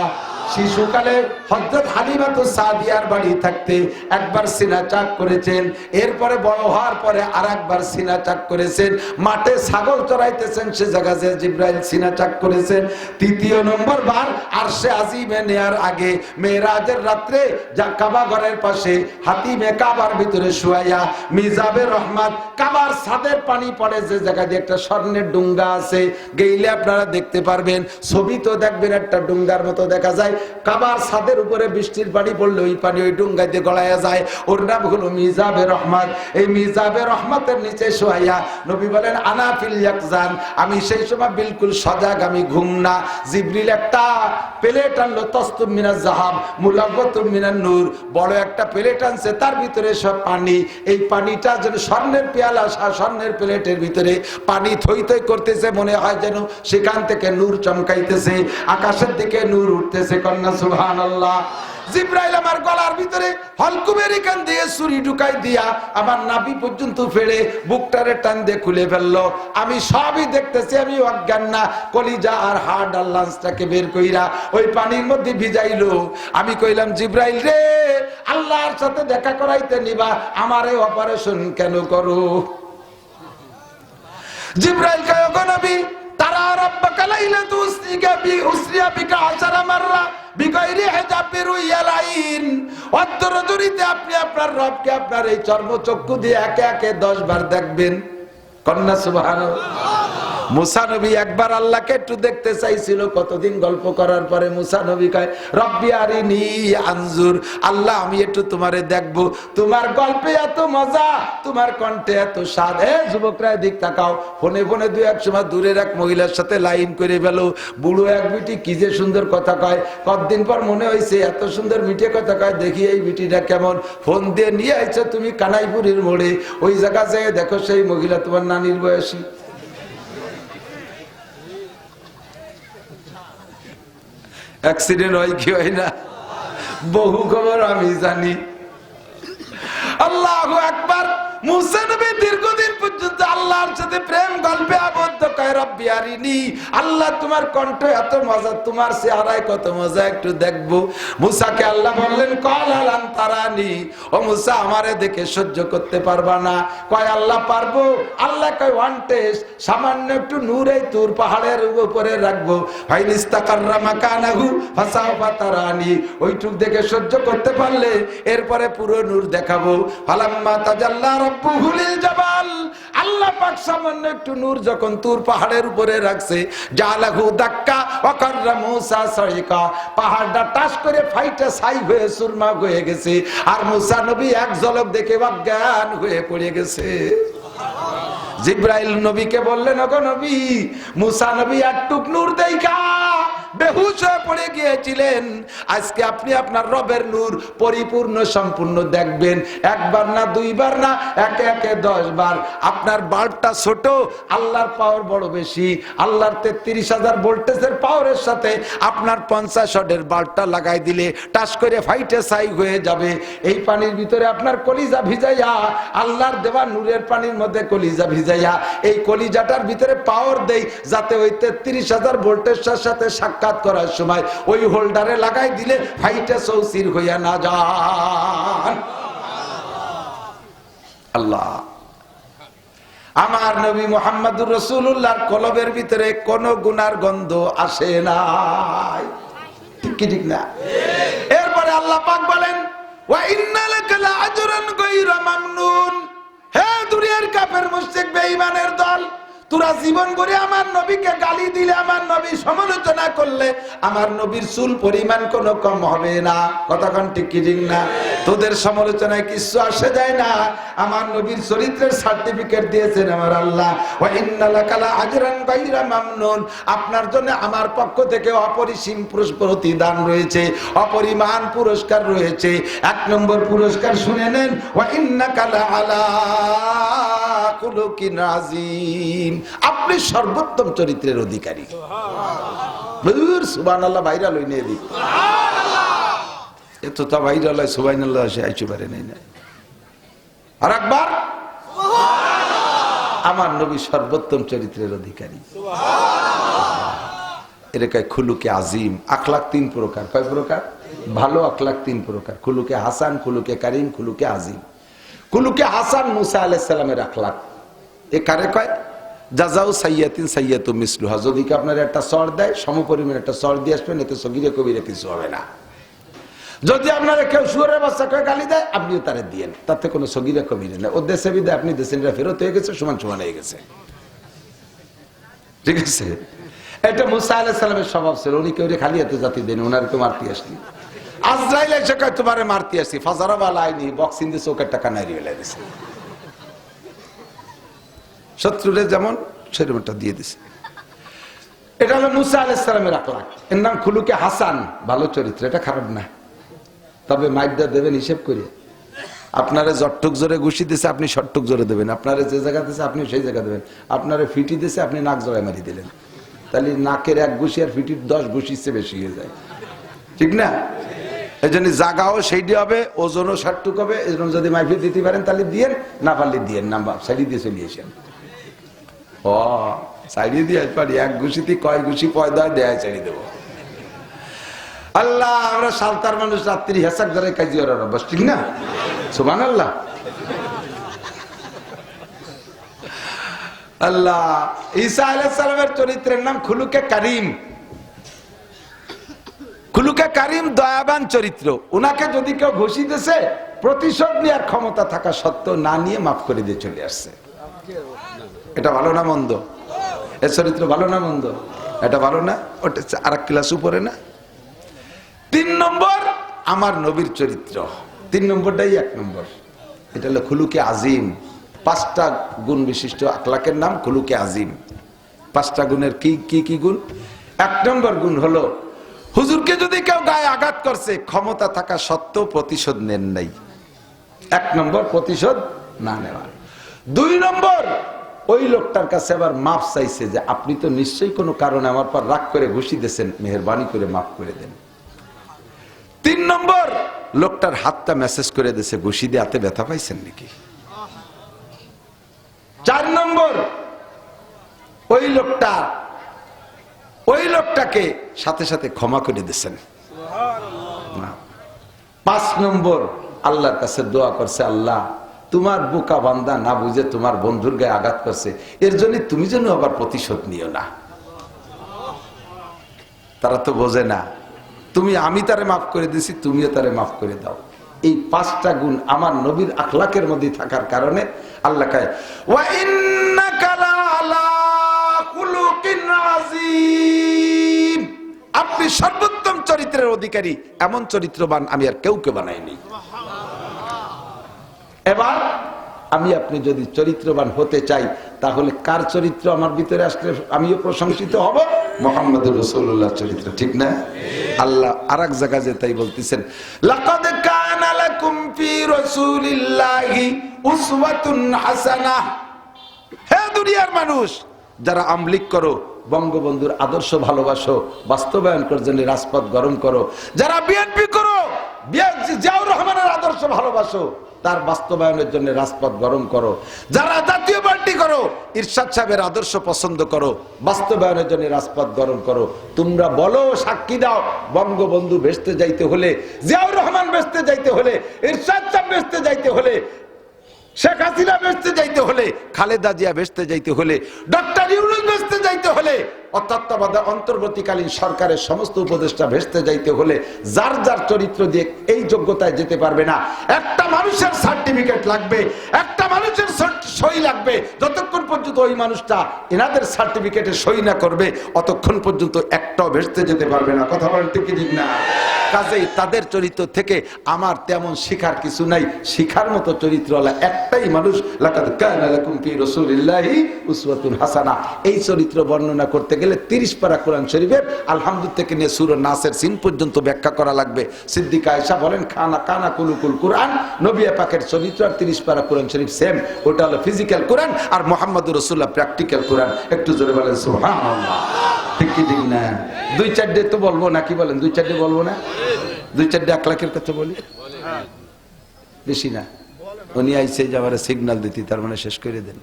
শিশুকালে হযরত হালিমা তো সাদিয়ার বাড়ি থাকতে একবার সিনা চাক করেছেন, এরপরে বড় হওয়ার পরে আরেকবার সিনা চাক করেছেন। মাঠে ছাগল চড়াইতেছেন, সে জায়গায় জিব্রাইল সিনা চাক করেছেন। তৃতীয় নম্বর বার আরশে আজিমে নেয়ার আগে মেরাজের রাত্রে যা কাবা ঘরের পাশে হাতিমে কাবার ভিতরে শুয়াইয়া মিজাবে রহমত কাবার ছাদের পানি পড়ে যে জায়গা দিয়ে একটা স্বর্ণের ডুঙ্গা আছে, গেইলে আপনারা দেখতে পারবেন, ছবি তো দেখবেন একটা ডুঙ্গার মতো দেখা যায়। কাবার ছাদের উপরে বৃষ্টির পানি পড়লে ওই পানি ওই ডুঙ্গা দিয়ে গড়াইয়া যায়। ওর নাম হলো মিজাবে রহমত। এই মিজাবে রহমতের নিচে শোয়াইয়া নবী বলেন আনা ফিল ইয়াকজান, আমি সেই সময় বিলকুল সজাগ, আমি ঘুম না। জিবরিল একটা প্লেট আনলো, তসতুম মিনাজ যাহাব মুলাব্বাতুম মিনান নূর, বড় একটা প্লেট আনছে, তার ভিতরে সব পানি। এই পানিটা যেন স্বর্ণের পেয়ালা, স্বর্ণের প্লেটের ভিতরে পানি থই থই করতেছে, মনে হয় যেন সেখান থেকে নূর চমকাইতেছে, আকাশের দিকে নূর উঠতেছে। কন্যা সুবহানাল্লাহ। জিব্রাইল আমার গলার ভিতরে হলকুমের এখান দিয়ে ছুরি ঢুকাই দিয়া আমার নাভি পর্যন্ত ফেলে বুকটারে টান দিয়ে খুলে ফেললো। আমি সবই দেখতেছি, আমি অজ্ঞান না। কলিজা আর হাড় আর লাঞ্চটাকে বের কইরা ওই পানির মধ্যে ভিজাইলো। আমি কইলাম জিব্রাইল রে, আল্লাহর সাথে দেখা করাইতে নিবা, আমারে অপারেশন কেন করো? জিব্রাইল কয় ওগো নবী, তারা রাব্বাকা লাইলাতু উসরিয়া বিকা 10 মাররা বিগাইরি হিজাবির ইয়ালাইন। অন্তরজুরিতে আপনি আপনার রবকে আপনার এই চর্মচক্ষু দিয়ে একে একে 10 বার দেখবেন। কন্যা সুবহানাল্লাহ। মুসা নবী একবার আল্লাহকে একটু দেখতে চাইছিল, কতদিন গল্প করার পরে মুসা নবী কয় রব্বি আরিনি আনজুর, আল্লাহ আমি একটু তোমারে দেখবো, তোমার গল্পে এত মজা, তোমার কণ্ঠে এত স্বাদ। যুবকরা দিক তাকাও, ফোনে ফোনে দুই এক সময় দূরের এক মহিলার সাথে লাইন করে ফেল, বুড়ো এক বিটি কি যে সুন্দর কথা কয়, কতদিন পর মনে হয়েছে এত সুন্দর মিঠে কথা কয়, দেখি এই বিটিটা কেমন। ফোন দিয়ে নিয়ে আইছো তুমি কানাইপুরের মোড়ে, ওই জায়গা যেয়ে দেখো সেই মহিলা তোমার নানির বয়সী। অ্যাক্সিডেন্ট হয় কি হয় না, বহু খবর আমি জানি। আল্লাহু আকবার। মুসা নবী দীর্ঘদিন পর্যন্ত আল্লাহর সাথে প্রেম গল্পে আবদ্ধ, কয় রব্বি আরিনি, আল্লাহ তোমার কণ্ঠ এত মজা, তোমার চেহারায় কত মজা, একটু দেখবো। মুসাকে আল্লাহ বললেন ক্বালা লান তারানি, ও মুসা আমারে দেখে সহ্য করতে পারবা না। কয় আল্লাহ পারবো। আল্লাহ কয় ওয়ান টেস্ট, সামান্য একটু নূর এই তুর পাহাড়ের উপরে রাখবো, ফাইন ইস্তাকাররা মাকানাহু ফাসাওফা তারানি, ওইটুক দেখে সহ্য করতে পারলে এরপরে পুরো নূর দেখাবো। ফালাম্মা তাজাল্লা রাব্বুহু লিল জাবাল, আল্লাহ পাক সামান্য একটু নূর যখন তুর পাহাড়ের উপরে রাখছে, জালাহু দাক্কা ওয়া কাররা মুসা সাইকা, পাহাড়টা টাস করে ফাইটে ছাই হয়ে সুরমা হয়ে গেছে, আর মুসা নবী এক ঝলক দেখে অজ্ঞান হয়ে পড়ে গেছে। জিবরাইল নবীকে বললেন ওগো নবী, মুসা নবী একটুক নূর দেখা বেহুশ হয়ে পড়ে গিয়েছিলেন, আজকে আপনি আপনার রবের নূর পরিপূর্ণ সম্পূর্ণ দেখবেন, একবার না দুইবার না, একে একে 10 বার। আপনার বাল্বটা ছোট, আল্লাহর পাওয়ার বড় বেশি। আল্লাহর 33,000 ভোল্টেজের পাওয়ারের সাথে আপনার 50 ওয়াটের বাল্বটা লাগাই দিলে টাস করে ফাইটে ছাই হয়ে যাবে। এই পানির ভিতরে আপনার কলিজা ভিজাইয়া, আল্লাহর দেওয়া নূরের পানির মধ্যে কলিজা ভিজাইয়া, এই কলিজাটার ভিতরে পাওয়ার দেই, যাতে ওই 33,000 ভোল্টেজের সাথে সাক্ষাৎ করার সময় ওই হোল্ডারে লাগাই দিলে ফাইটে চৌচির হইয়া না যান। আল্লাহ আমার নবী মুহাম্মদুর রাসূলুল্লাহর কলবের ভিতরে কোন গুনার গন্ধ আসে নাই, ঠিক কি ঠিক না? এরপরে আল্লাহ পাক বলেন ওয়া ইন্না লাকা লাআজরান গায়রা মামনুন, হে দুনিয়ার কাফের মুশরিক বেঈমানের দল, তোরা জীবন করে আমার নবীকে গালি দিলে, আমার নবী সমালোচনা করলে, আমার নবীর চুল পরিমাণ কোনো কম হবে না। কতক্ষণ ঠিক কি ঠিক না? তোদের সমালোচনায় কিছু আসে যায় না, আমার নবীর চরিত্রের সার্টিফিকেট দিয়েছেন আমার আল্লাহ। ওয়া ইন্না লাকা লাআজরান গায়রা মামনুন, আপনার জন্য আমার পক্ষ থেকে অপরিসীম প্রতিদান রয়েছে, অপরিমাণ পুরস্কার রয়েছে। 1 নম্বর পুরস্কার শুনে নেন, ওয়া ইন্নাকা লাআলা খুলুকিন আযীম, আপনি সর্বোত্তম চরিত্রের অধিকারী। সুবহানাল্লাহ, ভাইরাল হই নিয়ে দিই, এত তা ভাইরাল হয় সুবহানাল্লাহ সে আইতে পারে নাই না। আর একবার আমার নবী সর্বোত্তম চরিত্রের অধিকারী, এর কয় খুলুকে আজিম। আখলাক 3 প্রকার, কয় প্রকার? ভালো আখলাক 3 প্রকার, খুলুকে হাসান, খুলুকে কারীম, খুলুকে আজিম। খুলুকে হাসান মুসা আলাইহিস সালামের আখলাক। এ কারে কয়? জাযাউ সাইয়্যাতিন সাইয়্যাতু মিসলুহা, যদি কি আপনার একটা চর দেয়, সমপরিমাণ একটা চর দিয়ে আসবেন, এতে সগীরে কবিরে কিছু হবে না। যদি আপনারা কেউ সুরের বাচ্চা কয়ে গালি দেয়, আপনিও তারে দিয়েন, তাতে কোনো সগীরে কবিরে না। ও দেশে বিদে আপনি দেশে ফেরত হয়ে গেছে, সমান সমান হয়ে গেছে, ঠিক আছে? এটা মুসা আলাইহিস সালামের স্বভাব ছিল, উনি কেউ খালি হাতে জাতি দেন, ওনার তো মারতে আসলি। আজরাইল এসে কয় তোমারে মারতে আসি, ফাজারাবা লাইনি, বক্সিং দিয়ে চোখের টাকা নাইরে ফেলে দিছে, শত্রুরে যেমন সেরকমটা দিয়ে দিছে। এটা হলো মুসা আলাইহিস সালামের আখলাক। এর নাম খুলুকে হাসান, ভালো চরিত্র, এটা খারাপ না। তবে মাইরটা দেবেন হিসেব করে। আপনারে জটটুক জোরে ঘুষি দিছে, আপনি শটটুক জোরে দেবেন। আপনারে যে জায়গা দিছে আপনি সেই জায়গা দেবেন। আপনারে ফিটি দিছে, আপনি নাক জড়ায় মারি দিলেন, তাহলে নাকের 1 ঘুষি আর ফিটির 10 ঘুষির চেয়ে বেশি হয়ে যায়, ঠিক না? এই জন্য জাগাও সেইটি হবে, ওজনও 60 হবে। এই জন্য যদি মাইফি দিতে পারেন তাহলে দিয়েন, না পারলে দিয়েন, নাম্বার সাইডি দিয়ে চলে আসেন। ও সাইডি দিয়ে পারি, 1 ঘুষিতে কয় ঘুষি পয়দা দেয় ছেড়ে দেবো। আল্লাহ, আমরা সালতার মানুষ, রাত্রি হেসাক ধরে কাজী ওরা বস, ঠিক না? সুবহানাল্লাহ। আল্লাহ ঈসা আলাইহিস সালামের চরিত্রের নাম খুলুকে কারীম। খুলুকে কারীম দয়াবান চরিত্র। উনাকে যদি কেউ ঘুষি দিয়েছে, প্রতিশোধ নেওয়ার ক্ষমতা থাকা সত্ত্বেও না নিয়ে মাফ করে দিয়ে চলে আসছে। এটা ভালো না মন্দ? এ চরিত্র ভালো না মন্দ? এটা ভালো না? ওটা আর এক ক্লাস উপরে না? 3 নম্বর আমার নবীর চরিত্র, 3 নম্বরটাই 1 নম্বর। এটা হলো খুলুকে আজিম। 5টা গুণ বিশিষ্ট আখলাকের নাম খুলুকে আজিম। 5টা গুণের কি গুণ? 1 নম্বর গুণ হলো হুজুরকে যদি কেউ গায়ে আঘাত করছে, ক্ষমতা থাকা সত্ত্বেও প্রতিশোধ নেন নাই। 1 নম্বর প্রতিশোধ না নেওয়া। 2 নম্বর ওই লোকটার কাছে আবার মাফ চাইছে যে আপনি তো নিশ্চয়ই কোনো কারণে আমার পর রাগ করে ঘুষি দিয়েছেন, মেহেরবানি করে মাফ করে দেন। 3 নম্বর লোকটার হাতটা মেসেজ করে দিয়েছে, ঘুষি দিয়ে হাতে ব্যথা পাইছেন নাকি। 4 নম্বর ওই লোকটাকে সাথে সাথে ক্ষমা করে দিয়েছেন। 5 নম্বর আল্লাহর কাছে দোয়া করছে, আল্লাহ তোমার বোকা বান্দা না বুঝে তোমার বন্ধুর গায়ে আঘাত করছে, এর জন্য তুমি যেন আবার প্রতিশোধ নিও না। তারা তো বোঝে না, আমি তারে মাফ করে দিছি, তুমিও তারে মাফ করে দাও। এই 5টা গুণ আমার নবীর আখলাকের মধ্যে থাকার কারণে আল্লাহ কয় ওয়া ইন্নাকা লাআলা খুলুকিন আযীম, আপনি সর্বোত্তম চরিত্রের অধিকারী, এমন চরিত্রবান আমি আর কেউকে বানাইনি। এবার আপনি যদি চরিত্রবান হতে চাই, তাহলে কার চরিত্র আমার ভিতরে আসলে আমিও প্রশংসিত হব? মুহাম্মদুর রাসূলুল্লাহ চরিত্র, ঠিক না? আল্লাহ আরেক জায়গায় যে তাই বলতেছেন, লাকাদ কানা লাকুম ফি রাসূলিল্লাহি উসওয়াতুন হাসানাহ। হে দুনিয়ার মানুষ, যারা আমলিক করো, বঙ্গবন্ধুর আদর্শ ভালোবাসো, বাস্তবায়ন করার জন্য রাজপথ গরম করো। যারা বিএনপি করো, জিয়াউর রহমানের আদর্শ ভালোবাসো, তার বাস্তবায়নের জন্য রাজপথ গরম করো। যারা জাতীয় পার্টি করো, ইরশাদ সাহেবের আদর্শ পছন্দ করো, বাস্তবায়নের জন্য রাজপথ গরম করো। তোমরা বলো, সাক্ষী দাও, বঙ্গবন্ধু বেহেশতে যাইতে হলে, জিয়াউর রহমান বেহেশতে যাইতে হলে, ইরশাদ সাহেব বেহেশতে যাইতে হলে, শেখ হাসিনা বেহেশতে যাইতে হলে, খালেদা জিয়া বেহেশতে যাইতে হলে, ডক্টর ইউনূস বেহেশতে যাইতে হলে, অন্তর্বর্তীকালীন সরকারের সমস্ত উপদেষ্টা বেহেশতে যাইতে হলে যার যার চরিত্র দিয়ে এই যোগ্যতায় যেতে পারবে না। একটা মানুষের সার্টিফিকেট লাগবে, একটা মানুষের সই লাগবে। যতক্ষণ পর্যন্ত ওই মানুষটা এনাদের সার্টিফিকেটে সই না করবে, অতক্ষণ পর্যন্ত একটাও বেহেশতে যেতে পারবে না। কথা বলেন ঠিক কি না? কাজেই তাদের চরিত্র থেকে আমার তেমন শিখার কিছু নাই। শিখার মতো চরিত্রওয়ালা একটাই মানুষ, লাকাদ কানা লাকুম ফি রাসূলিল্লাহি উসওয়াতুন হাসানাহ। এই চরিত্র বর্ণনা করতে গেলে 30 পারা কোরআন শরীফের আলহামদুলিল্লাহ থেকে নিয়ে সূরা নাসের সিন পর্যন্ত ব্যাখ্যা করা লাগবে। সিদ্দিকা আয়েশা বলেন, খানা কানা কুলুকুল কোরআন। নবী পাকের চরিত্র আর 30 পারা কোরআন শরীফ সেম। ওটা হলো ফিজিক্যাল কোরআন, আর মুহাম্মদুর রাসূলুল্লাহ প্র্যাকটিক্যাল কোরআন। একটু জোরে বলেন সুবহানাল্লাহ। ঠিক কি ঠিক না? 2-4 তো বলবো নাকি বলেন? 2-4 বলবো না? 2-4 আখলাকের কথা বলি, বেশি না। উনি আইসে যে আমার সিগন্যাল দিতি, তার মানে শেষ করে দেন।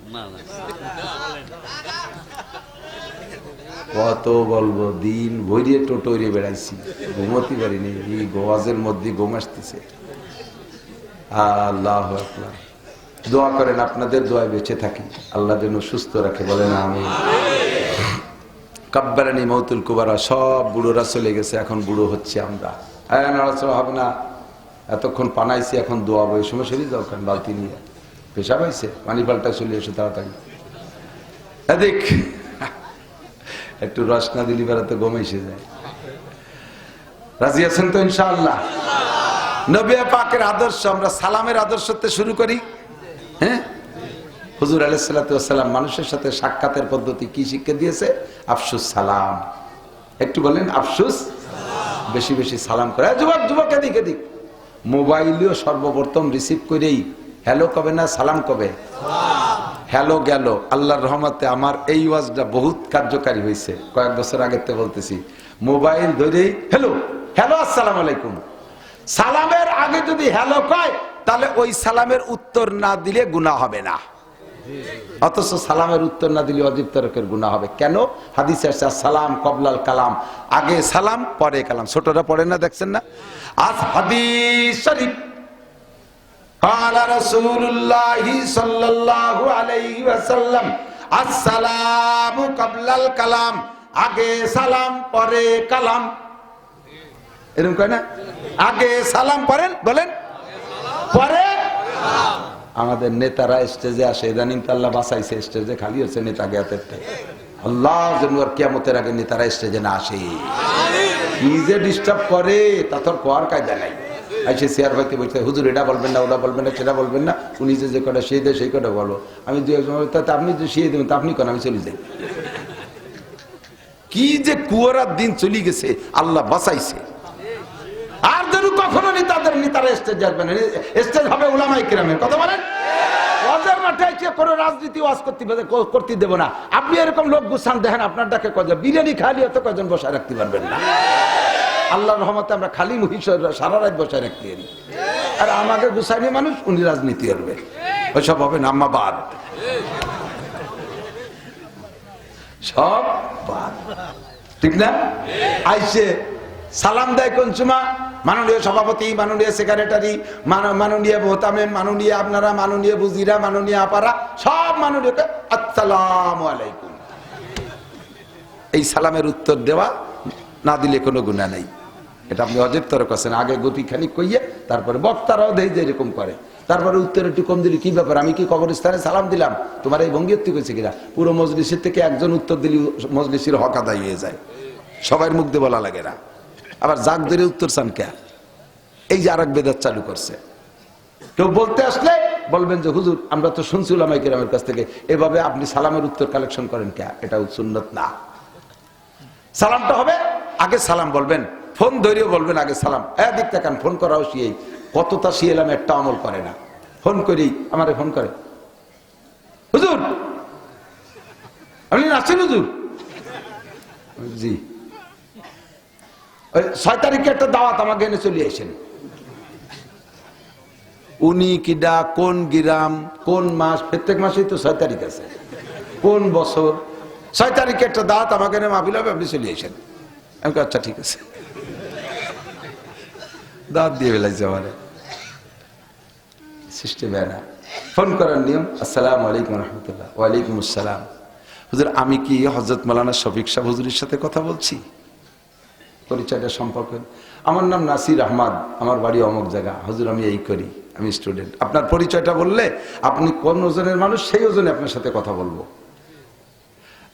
কত বলবো, দিন ভরিয়ে টোটোরে বেড়াইছি, ঘুমোতে পারিনি। এই গোয়াজের মধ্যে ঘুম আসতেছে। আল্লাহু আকবার। দোয়া করেন, আপনাদের দোয়ায় বেঁচে থাকি, আল্লাহ যেন সুস্থ রাখে, বলেন আমিন। কাব্বারানি মৌতুল কুবারা, সব বুড়োরা চলে গেছে, এখন বুড়ো হচ্ছে আমরা। হ্যাঁ, নড়াচড়া হবে না। এতক্ষণ পানাইছি, এখন দোয়াবো। এই সময় সরিয়ে যাও, কেন বালতি নিয়ে পেশা পাইছে, পানি পাল্টা চলে এসে তাড়াতাড়ি। দেখ, একটু রস না দিলি বেড়াতে ঘুমাইছে যায়। রাজি আছেন তো ইনশাআল্লাহ? নবী পাকের আদর্শ, আমরা সালামের আদর্শতে শুরু করি। হ্যাঁ, হুজুর আলাইহিস সালাতু ওয়াস সালাম মানুষের সাথে সাক্ষাতের পদ্ধতি কি শিক্ষা দিয়েছে? আফসুস সালাম। একটু বলেন আফসুস, বেশি বেশি সালাম করে। যুবক এদিক এদিক। মোবাইলেও সর্বপ্রথম রিসিভ করেই হ্যালো কবে না, সালাম কবে? হ্যালো গেল। আল্লাহর রহমতে আমার এই ওয়াজটা বহুত কার্যকারী হয়েছে। কয়েক বছর আগে তো বলতেছি, মোবাইল ধরেই হ্যালো হ্যালো আসসালামু আলাইকুম। সালামের আগে যদি হ্যালো কয়, তাহলে ওই সালামের উত্তর না দিলে গুনাহ হবে না। অথচ সালামের উত্তর না দিলে অজীব তরকের গুনাহ হবে। কেন? হাদিসে আছে সালাম কবলাল কালাম, আগে সালাম পরে কালাম। ছোটরা পড়ে না, দেখছেন না? আজ হাদিস শরীফ, قال رسول الله صلى الله عليه وسلم السلام قبل الكلام, আগে সালাম পরে কালাম। এরকম কয় না? আগে সালাম পড়েন, বলেন পরে। আমাদের নেতারা স্টেজে আসে, ইদানিং তো আল্লাহ বাঁচাইছে, স্টেজে খালি হচ্ছে নেতা জ্ঞাতের। আল্লাহ যেন আর কিয়ামতের আগে নেতারা স্টেজে না আসে। কি যে ডিস্টার্ব করে তা তোর কোয়ার কায়দা নাই। আইসে চেয়ার পাইতে বলছে, হুজুর এটা বলবেন না, ওটা বলবেন না, সেটা বলবেন না, উনি যে কটা সেই দেয় সেই কটা বলো। আমি দু একজন আপনি যে শিয়ে দেবেন তা আপনি কেন, আমি চলে যাই। কি যে কুয়ারার দিন চলে গেছে, আল্লাহ বাঁচাইছে। আর যেন কখনো তাদের নেতারা স্টেজ আসবে না, স্টেজ হবে উলামায়ে কেরামের। কথা বলেন, ওয়াজের মাঠে এসে কোনো রাজনীতি ওয়াজ করতে দেব না। আপনি এরকম লোক গুছান দেখেন, আপনার ডাকে কজন বিরিয়ানি খালি হতো, কজন বসায় রাখতে পারবেন না। আল্লাহর রহমতে আমরা খালি মহিষ সারা রাত বসায় রাখতে পারি। আর আমাকে গুছাইনি মানুষ, উনি রাজনীতি করবে, ওইসব হবে না। আম্মা বাদ, সব বাদ, ঠিক না? আইসে সালাম দেয় কোন সময়? মাননীয় সভাপতি, মাননীয় সেক্রেটারি, মাননীয় মোহতামেম, মাননীয় আপনারা, মাননীয় বুজিরা, মাননীয় আপারা, সব মাননীয় আসসালামু আলাইকুম। এই সালামের উত্তর দেওয়া না দিলে কোনো গুনাহ নাই। এটা আপনি অজেব তর করছেন। আগে গতি খানিক কইয়ে তারপরে বক্তারাও দেয় যে এরকম করে, তারপরে উত্তর একটু কম দিলি কি ব্যাপার, আমি কি কবরস্থানে সালাম দিলাম, তোমার এই ভঙ্গি হতে কইছে কিনা? পুরো মজলিসের থেকে একজন উত্তর দিলি মজলিসের হক আদায় হয়ে যায়, সবার মুখ দিয়ে বলা লাগে না। আবার জাগ ধরে উত্তর চান কে? এই যে আরেক বেদাত চালু করছে। কেউ বলতে আসলে বলবেন যে হুজুর আমরা তো শুনছি উলামায়ে কেরামের কাছ থেকে, এভাবে আপনি সালামের উত্তর কালেকশন করেন কে? এটা সুন্নত না। সালামটা হবে আগে সালাম বলবেন, ফোন ধরেও বলবেন আগে সালাম। দেখতে কান ফোন করাও শিয়েই কতটা শিয়েলাম, একটা আমল করে না। ফোন করি, আমারে ফোন করে, হুজুর আপনি আসছেন? হুজুর জি, 6 তারিখে একটা দাওয়াত, আমাকে এনে চলে আসেন। উনি কিডা, কোন গ্রাম, কোন মাস? প্রত্যেক মাসেই তো 6 তারিখ আছে। কোন বছর? 6 তারিখে একটা দাওয়াত, আমাকে এনে মাহফিল হবে, আপনি চলে আসেন। আমি আচ্ছা ঠিক আছে, দাওয়াত দিয়ে ফেলাইছে আমারে। সিস্টেম না, ফোন করার নিয়ম, আসসালামু আলাইকুম রহমতুল্লাহ। ওয়ালাইকুম আসসালাম। হুজুর আমি কি হযরত মাওলানা শফিক সাহেব হুজুরের সাথে কথা বলছি? পরিচয়টা সম্পর্ক, আমার নাম নাসির আহমদ, আমার বাড়ি অমুক জায়গা। হুজুর আমি এই করি, আমি স্টুডেন্ট। আপনার পরিচয়টা বললে আপনি কোন ওজনের মানুষ, সেই ওজনে আপনার সাথে কথা বলবো।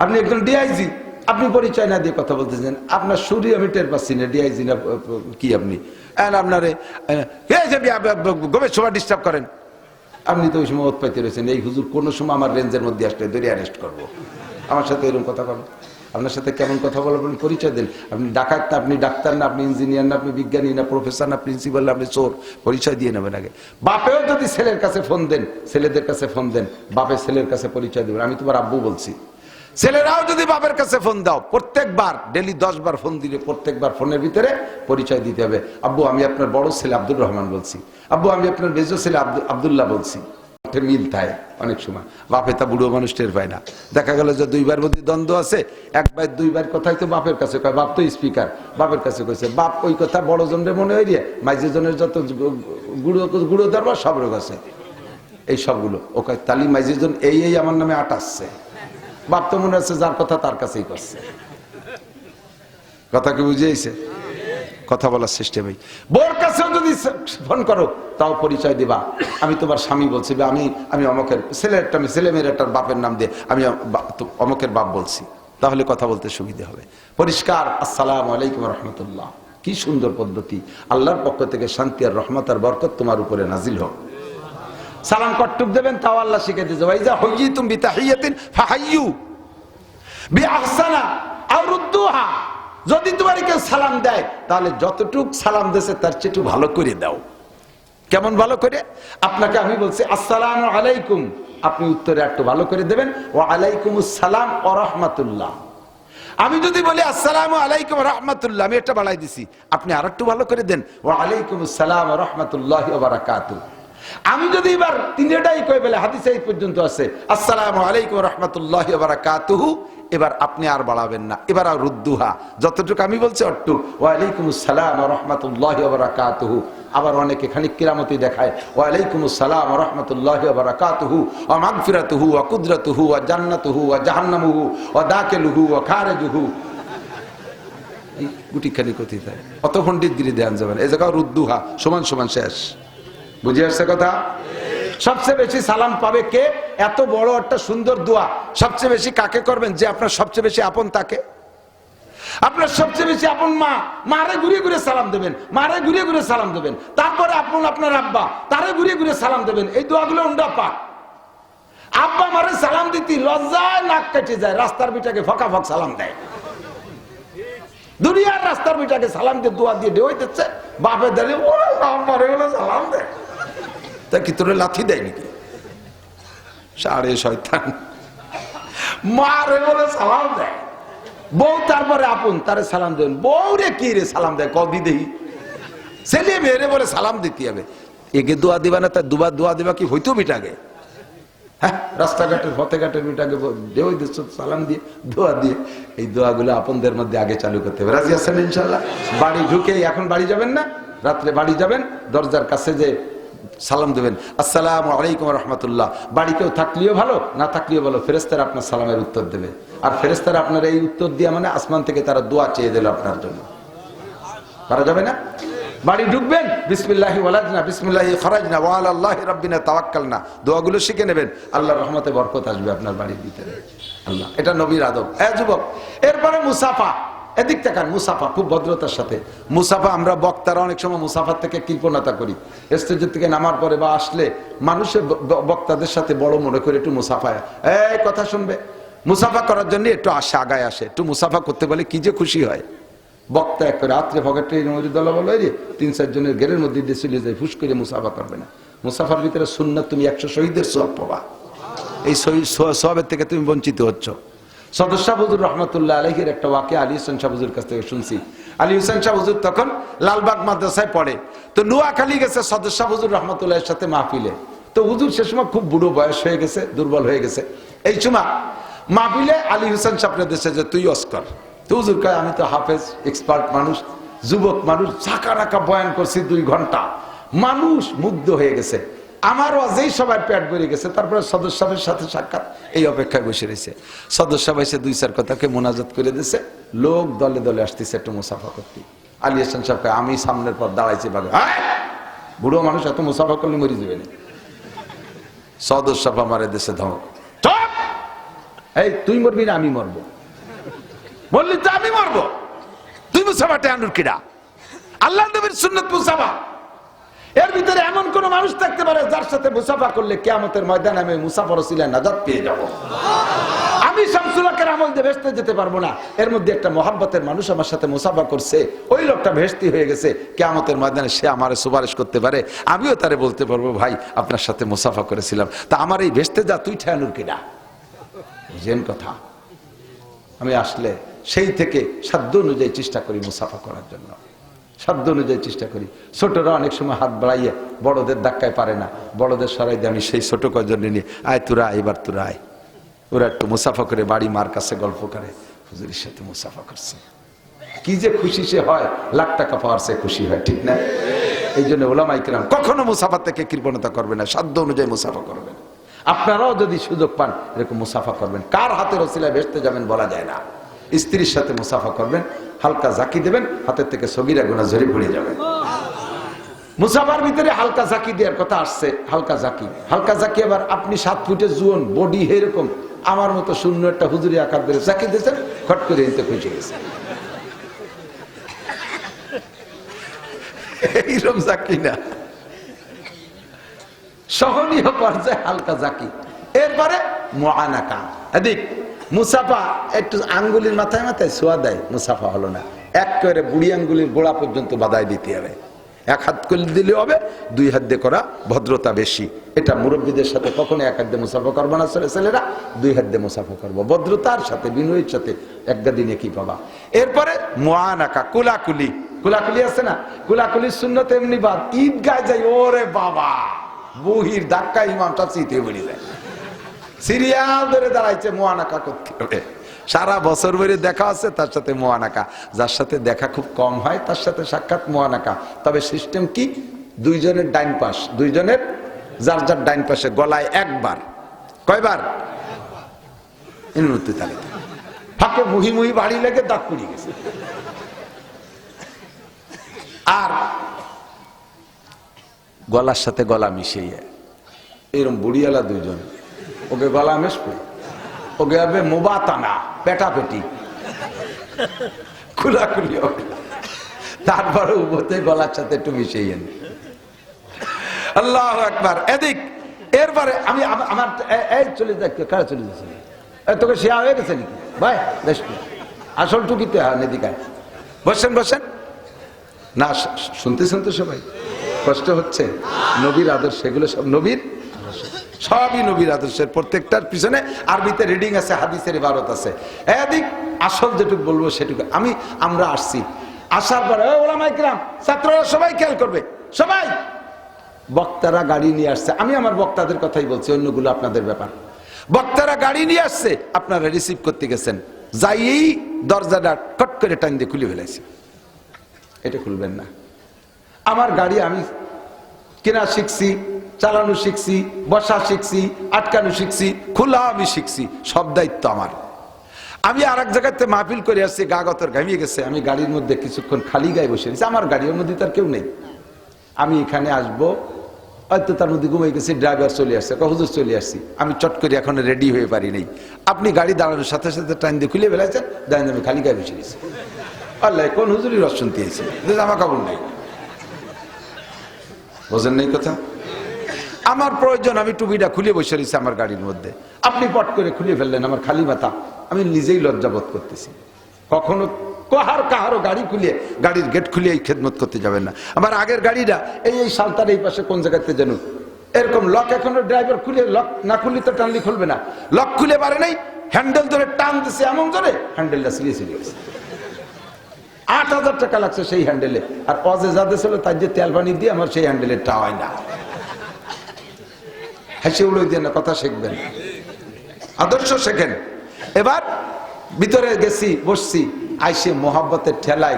আপনি একজন ডিআইজি, আপনি পরিচয় না দিয়ে কথা বলতেছেন, আপনার সুরই আমি টের পাচ্ছি না, ডিআইজি না কি আপনি। আপনারে গবের সময় ডিস্টার্ব করেন, আপনি তো ওই সময় ওত পাইতে রয়েছেন। এই হুজুর কোনো সময় আমার রেঞ্জের মধ্যে আসলে ধরে অ্যারেস্ট করবো। আমার সাথে এরকম কথা বলেন, আপনার সাথে কেমন কথা বলবেন? পরিচয় দেন। আপনি ডাকাত না, আপনি ডাক্তার না, আপনি ইঞ্জিনিয়ার না, আপনি বিজ্ঞানী না, প্রফেসর না, প্রিন্সিপাল না, আপনি চোর। পরিচয় দিয়ে নেবেন আগে। বাপেও যদি ছেলের কাছে ফোন দেন, ছেলেদের কাছে ফোন দেন, বাপে ছেলের কাছে পরিচয় দেবেন, আমি তোমার আব্বু বলছি। ছেলেরাও যদি বাপের কাছে ফোন দাও, প্রত্যেকবার ডেলি 10 বার ফোন দিলে প্রত্যেকবার ফোনের ভিতরে পরিচয় দিতে হবে। আব্বু আমি আপনার বড় ছেলে আব্দুর রহমান বলছি, আব্বু আমি আপনার মেজো ছেলে আব্দুল্লাহ বলছি। মিল থাকে অনেক সময়, বাপে তা বুড়ো মানুষ টের পায় না। দেখা গেল যে 2 বার মধ্যে দ্বন্দ্ব আছে, 1 বার 2 বার কথাই তো বাপের কাছে কয়, বাপ তো স্পিকার, বাপের কাছে কইছে, বাপ ওই কথা বড় জনের মনে হয়ে দিয়ে মাইজে জনের যত গুঁড়ো দরবার সব রোগ আছে, এই সবগুলো ও কয় তালি মাইজে জন এই আমার নামে আটাচ্ছে। বাপ তো মনে হচ্ছে যার কথা তার কাছেই করছে। কথা কি বুঝিয়েছে? কথা বলার সিস্টেমই। বোর কাছেও যদি ফোন করো তাও পরিচয় দিবা, আমি তোমার স্বামী বলছি, আমি অমকের ছেলেটা, আমি ছেলে মেয়েটার বাপের নাম দিয়ে আমি অমকের বাপ বলছি, তাহলে কথা বলতে সুবিধা হবে। পরিষ্কার আসসালামু আলাইকুম রহমতুল্লাহ। কি সুন্দর পদ্ধতি! আল্লাহর পক্ষ থেকে শান্তি আর রহমত আর বরকত তোমার উপরে নাজিল হোক। সালাম কটুক দেবেন তাও আল্লাহ শিখে দিয়েছে, ওয়াইজা হুইয়িতুম বিতাহিয়াতিন ফাহাইয়ু বিআহসানা আও রুদ্দুহা। যদি তোমার কেউ সালাম দেয় তাহলে যতটুক সালাম দিয়েছে তার চেয়ে একটু ভালো করে দাও। কেমন ভালো করে? আপনাকে আমি বলছি আসসালামু আলাইকুম, আপনি উত্তরে একটু ভালো করে দেবেন ওয়া আলাইকুমুস সালাম ওয়া রাহমাতুল্লাহ। আমি যদি বলি আসসালামু আলাইকুম ওয়া রাহমাতুল্লাহ, আমি এটা বাড়াই দিছি, আপনি আরেকটু ভালো করে দেন ওয়া আলাইকুমুস সালাম ওয়া রাহমাতুল্লাহি ওয়া বারাকাতুহু। আমি যদি এবার তিনটাই কই বলে, হাদিসে এই পর্যন্ত আছে আসসালামু আলাইকুম ওয়া রাহমাতুল্লাহি ওয়া বারাকাতুহু, এবার আপনি আর বাড়াবেন না, এবার আর রুদ্দুহা, যতটুকু আমি বলছি অট্টু ওয়া আলাইকুমুস সালাম ওয়া রাহমাতুল্লাহি ওয়া বারাকাতুহু। আবার অনেকে খানিক কিরামতি দেখায় ওয়া আলাইকুমুস সালাম ওয়া রাহমাতুল্লাহি ওয়া বারাকাতুহু ওয়া মাগফিরাতুহু ওয়া কুদরাতুহু ওয়া জান্নাতুহু ওয়া জাহান্নামুহু ওয়া দাখিলুহু ওয়া খারিজুহু। এই গুটি খানিক কথি থাকে, অত পণ্ডিতগিরি দেন যাবেন। এই জায়গা রুদ্দুহা সমান সমান শেষ। বুঝে আসছে কথা? সবচেয়ে বেশি সালাম পাবে কে? এত বড় একটা সুন্দর দোয়া সবচেয়ে বেশি কাকে করবেন? যে আপনার সবচেয়ে বেশি আপন তাকে। আপনার সবচেয়ে বেশি আপন মা, মারে ঘুরিয়ে ঘুরে সালাম দেবেন, মারে ঘুরিয়ে ঘুরে সালাম দেবেন। তারপরে আপন আপনার আব্বা, তারে ঘুরিয়ে ঘুরে সালাম দেবেন। এই দোয়াগুলো উন্ডা পাক। আব্বা মারে সালাম দিতে লজ্জায় নাক কেটে যায়, রাস্তার বিটাকে ফকা ফক সালাম দেয়। দুনিয়ার রাস্তার বিটাকে সালাম দিয়ে দোয়া দিয়ে ঢেউ দিচ্ছে, বাপে দাঁড়িয়ে মারে বলে সালাম দেয়। তা কি তোরে লাথি দেয় নাকি? সাড়ে শয়তান, মারে বলে সালাম দেয়। বউ তারপরে আপন, তারে সালাম দেন। বউ রে কি রে সালাম দেয় কদি দেহি? ছেলে মেয়েরে বলে সালাম দিতে হবে। একে দোয়া দিবা না, তার দুবার দোয়া দিবা কি হইতো বিটাকে? হ্যাঁ, রাস্তাঘাটের ফতেঘাটের বিটাকে ঢেউ দিচ্ছ সালাম দিয়ে দোয়া দিয়ে। এই দোয়াগুলো আপনদের মধ্যে আগে চালু করতে হবে। রাজি আছেন ইনশাল্লাহ? বাড়ি ঢুকে, এখন বাড়ি যাবেন না, রাত্রে বাড়ি যাবেন, দরজার কাছে যে সালাম দেবেন, আসসালামু আলাইকুম রহমতুল্লাহ। বাড়ি কেউ থাকলেও ভালো, না থাকলেও ভালো, ফেরেশতারা আপনার সালামের উত্তর দেবে। আর ফেরেশতারা আপনার এই উত্তর দিয়ে মানে আসমান থেকে তারা দোয়া চেয়ে দিল আপনার জন্য। পারা যাবে না? বাড়ি ঢুকবেন, বিসমিল্লাহি ওয়ালাজনা বিসমিল্লাহি খরাজনা ওয়া আলাল্লাহি রাব্বিনা তাওয়াক্কালনা, দোয়াগুলো শিখে নেবেন। আল্লাহর রহমতে বরকত আসবে আপনার বাড়ির ভিতরে। আল্লাহ, এটা নবীর আদব। যুবক, এরপরে মুসাফা। এদিক তাকান, মুসাফা খুব ভদ্রতার সাথে। মুসাফা আমরা বক্তারা অনেক সময় মুসাফার থেকে কৃপণতা করি। স্টেজের থেকে নামার পরে বা আসলে মানুষের বক্তাদের সাথে বড় মনে করে একটু মুসাফায় এই কথা শুনবে, মুসাফা করার জন্য একটু আসে, আগায় আসে, একটু মুসাফা করতে বলে কি যে খুশি হয়। বক্তা এক রাত্রে ভগটে দল বলো যে ৩-৪ জনের ঘেরের মধ্যে দিয়ে চলে যায়, ফুস করে মুসাফা করবে না। মুসাফার ভিতরে সুন্নাত, তুমি 100 শহীদের সওয়াব পাবা। এই সওয়াবের থেকে তুমি বঞ্চিত হচ্ছ। সদস্য হুজুর রহমতুল্লাহ আলাইহির একটা ওয়াকিয়া আলী হোসেন শাহ হুজুর কাছ থেকে শুনছি। আলী হোসেন শাহ হুজুর তখন লালবাগ মাদ্রাসায় পড়ে, তো নোয়াখালী গেছে সদস্য হুজুর রহমতুল্লাহের সাথে মাহফিলে। তো হুজুর সে সময় খুব বুড়ো বয়স হয়ে গেছে, দুর্বল হয়ে গেছে। এই সময় মাহফিলে আলী হোসেন সাহেবের দেশে যে তুই অস্কর, তো হুজুর কয় আমি তো হাফেজ, এক্সপার্ট মানুষ, যুবক মানুষ, ঝাঁকা রাখা বয়ান করছি 2 ঘন্টা, মানুষ মুগ্ধ হয়ে গেছে। আমারও যেই সবাই পেট ভরে গেছে। তারপরে সদস্য সাহেবের সাথে সাক্ষাৎ, এই অপেক্ষায় বসে রয়েছে। সদস্য সাহেব এসে 2-4 কথাকে মোনাজাত করে দিয়েছে। লোক দলে দলে আসতেছে একটু মুসাফা করতে। আলী হাসান সাহেবকে আমি সামনের পর দাঁড়াইছি, ভাবে বুড়ো মানুষ এত মুসাফা করলে মরি যাবে না। সদস্য সাহেব আমার দেশে ধমক, এই তুই মরবি না আমি মরবো? বললি তো আমি মরবো, তুই মুসাফাটে আনুর কিরা? আল্লাহ নবীর সুন্নাত মুসাফা। এর ভিতরে এমন কোন মানুষ থাকতে পারে যার সাথে মুসাফা করলে কিয়ামতের ময়দানে আমি মুসাফার ওসিলায় নাজাত পেয়ে যাব। আমি শামসুল হকের আমল দিয়ে ভেস্তে যেতে পারবো না। এর মধ্যে একটা মহাব্বতের মানুষ আমার সাথে মুসাফা করছে, ওই লোকটা ভেস্তি হয়ে গেছে, কিয়ামতের ময়দানে সে আমারে সুপারিশ করতে পারে। আমিও তারে বলতে পারবো, ভাই আপনার সাথে মুসাফা করেছিলাম, তা আমার এই ভেস্তে যা তুই ঠেয়ানুর কিনা। বুঝেন কথা? আমি আসলে সেই থেকে সাধ্য অনুযায়ী চেষ্টা করি মুসাফা করার জন্য, সাধ্য অনুযায়ী চেষ্টা করি। ছোটরা অনেক সময় হাত বাড়াইয়ে বড়দের ধাক্কায় পারে না, বড়দের সরাই দিয়ে আমি সেই ছোট কয়জন নিয়ে আয় তোরা এবার তোরা আয়। ওরা একটু মুসাফা করে বাড়ি মার কাছে গল্প করে, হুজুরের সাথে মুসাফা করছে, কি যে খুশি সে হয়, লাখ টাকা পাওয়ার সে খুশি হয়, ঠিক না? এই জন্য ওলামায়ে কেরাম কখনো মুসাফা থেকে কৃপণতা করবে না, সাধ্য অনুযায়ী মুসাফা করবেন। আপনারাও যদি সুযোগ পান এরকম মুসাফা করবেন। কার হাতের ওসিলায় ভেস্তে যাবেন বলা যায় না। স্ত্রীর সাথে মুসাফা করবেন, হালকা জাকি দেবেন, হাতের থেকে সগীরা গুনাহ ঝরে পড়ে যাবে। মুসাফার ভিতরে হালকা জাকি দেওয়ার কথা আসছে। হালকা জাকি, হালকা জাকি আবার আপনি 7 ফুটের জুয়ন বডি, এরকম আমার মতো শূন্য একটা হুজুরি আকার ধরে জাকি দিয়েছেন, খট করে হিনতে খুঁজে গেছে। এইরকম জাকি না, সহনীয় পর্যায়ে হালকা জাকি। এরপরে মুআনাকা। এদিক মুসাফা একটু আঙ্গুলির মাথায় মাথায় ছোঁয়া দেয়, মুসাফা হলো না। একেবারে বুড়ি আঙ্গুলির গোড়া পর্যন্ত বাধায় দিতে হবে। 1 হাত করে দিলে হবে, 2 হাত দিয়ে করা ভদ্রতা বেশি। এটা মুরব্বীদের সাথে কখনো 1 হাত দিয়ে মুসাফা করবো না, ছেলেরা 2 হাত দিয়ে মুসাফা করবো, ভদ্রতার সাথে, বিনয়ের সাথে। একটা দিনে কি পাবা? এরপরে মুআনাকা, কুলাকুলি। কুলাকুলি আছে না, কুলাকুলির সুন্নত এমনি বাদ। ঈদগায় যাই, ওরে বাবা, বহির ধাক্কা ইমামটা চিতে বেড়ে যায়, সিরিয়াল ধরে দাঁড়াইছে মুআনাকা করতে হবে। সারা বছর ধরে দেখা আছে তার সাথে মুআনাকা। যার সাথে দেখা খুব কম হয় তার সাথে সাক্ষাৎ মুআনাকা। তবে সিস্টেম কি? 2 জনের ডাইন পাশ, 2 জনের যার যার ডাইন পাশে গলায় একবার। কয়বার? ইনুতি তালে ফাঁকে মুহি মুহি বাড়ি লেগে দাঁত পুড়ে গেছে। আর গলার সাথে গলা মিশিয়ে এরকম বুড়িয়ালা দুইজন, ওকে গলা মেশবো, ওকে হবে মোবাতানা পেটাপেটি খুলাখুলি হবে, তারপরে উভতে গলার সাথে একটু মিশিয়ে এনে আল্লাহু আকবার। এদিক এরপরে আমি আমার এই চলে যাক, কারা চলে যাচ্ছে, তোকে শেয়া হয়ে গেছে নাকি ভাই? বেশ, আসল টুকিতে হয় এদিকায়। বসেন বসেন না, শুনতেছেন তো সবাই? কষ্ট হচ্ছে? নবীর আদর্শ, এগুলো সব নবীর, সবই নবীর আদর্শের, প্রত্যেকটার পিছনে আরবিতে রিডিং আছে, হাদিসের ইবারত আছে। এদিক আসল যেটুকু বলবো সেটুকু। আমরা আসছি, আসার পরে ওলামায়ে কিরাম, ছাত্ররা সবাই খেয়াল করবে, সবাই বক্তারা গাড়ি নিয়ে আসছে, আমি আমার বক্তাদের কথাই বলছি, অন্যগুলো আপনাদের ব্যাপার। বক্তারা গাড়ি নিয়ে আসছে, আপনারা রিসিভ করতে গেছেন, যাইয়েই দরজাটা কট করে টান দিয়ে খুলে ফেলাইছে। এটা খুলবেন না। আমার গাড়ি আমি কেনা শিখছি, চালানো শিখছি, বসা শিখছি, আটকানো শিখছি, খোলা আমি শিখছি, সব দায়িত্ব আমার। আমি আর এক জায়গাতে মাহফিল করে আসছি, গা গতর ঘামিয়ে গেছে, আমি গাড়ির মধ্যে কিছুক্ষণ খালি গায়ে বসে রয়েছি, আমার গাড়ির মধ্যে তার কেউ নেই। আমি এখানে আসবো, হয়তো তার মধ্যে ঘুমিয়ে গেছি, ড্রাইভার চলে আসছে, হুজুর চলে আসছি, আমি চট করে এখন রেডি হয়ে পারি নাই। আপনি গাড়ি দাঁড়ানোর সাথে সাথে টাইম দিয়ে খুলে ফেলাইছেন, দাঁড়িয়ে আমি খালি গায়ে বসে গেছি। আল্লাহ কোন হুজুরি রস শুনতে এসেছি, জামা কাপড় নেই, বোঝেন নাই কথা? আমার প্রয়োজন, আমি টুপিটা খুলে বসে রয়েছি আমার গাড়ির মধ্যে, আপনি পট করে খুলে ফেললেন, আমার খালি মাথা, আমি নিজেই লজ্জাবোধ করতেছি। কখনো কাহারও গাড়ি খুলে, গাড়ির গেট খুলে এই খেদমত করতে যাবেন না। আমার আগের গাড়িটা এই সালতার এই পাশে কোন জায়গাতে যেন এরকম লক, এখনো ড্রাইভার খুলে, লক না খুললে তো টানলি খুলবে না, লক খুলে পারে নাই, হ্যান্ডেল ধরে টান দিছে এমন ধরে হ্যান্ডেলটা ছিঁড়ে গেছে। 8,000 টাকা লাগছে সেই হ্যান্ডেলে, আর অজে যাদের ছিল তার যে তেল পানি দিয়ে আমার সেই হ্যান্ডেলের টা হয় না। হাসি উড়ে দিয়ে না, কথা শিখবেন, আদর্শ শেখেন। এবার ভিতরে গেছি, বসছি, আইসে মোহাব্বতের ঠেলাই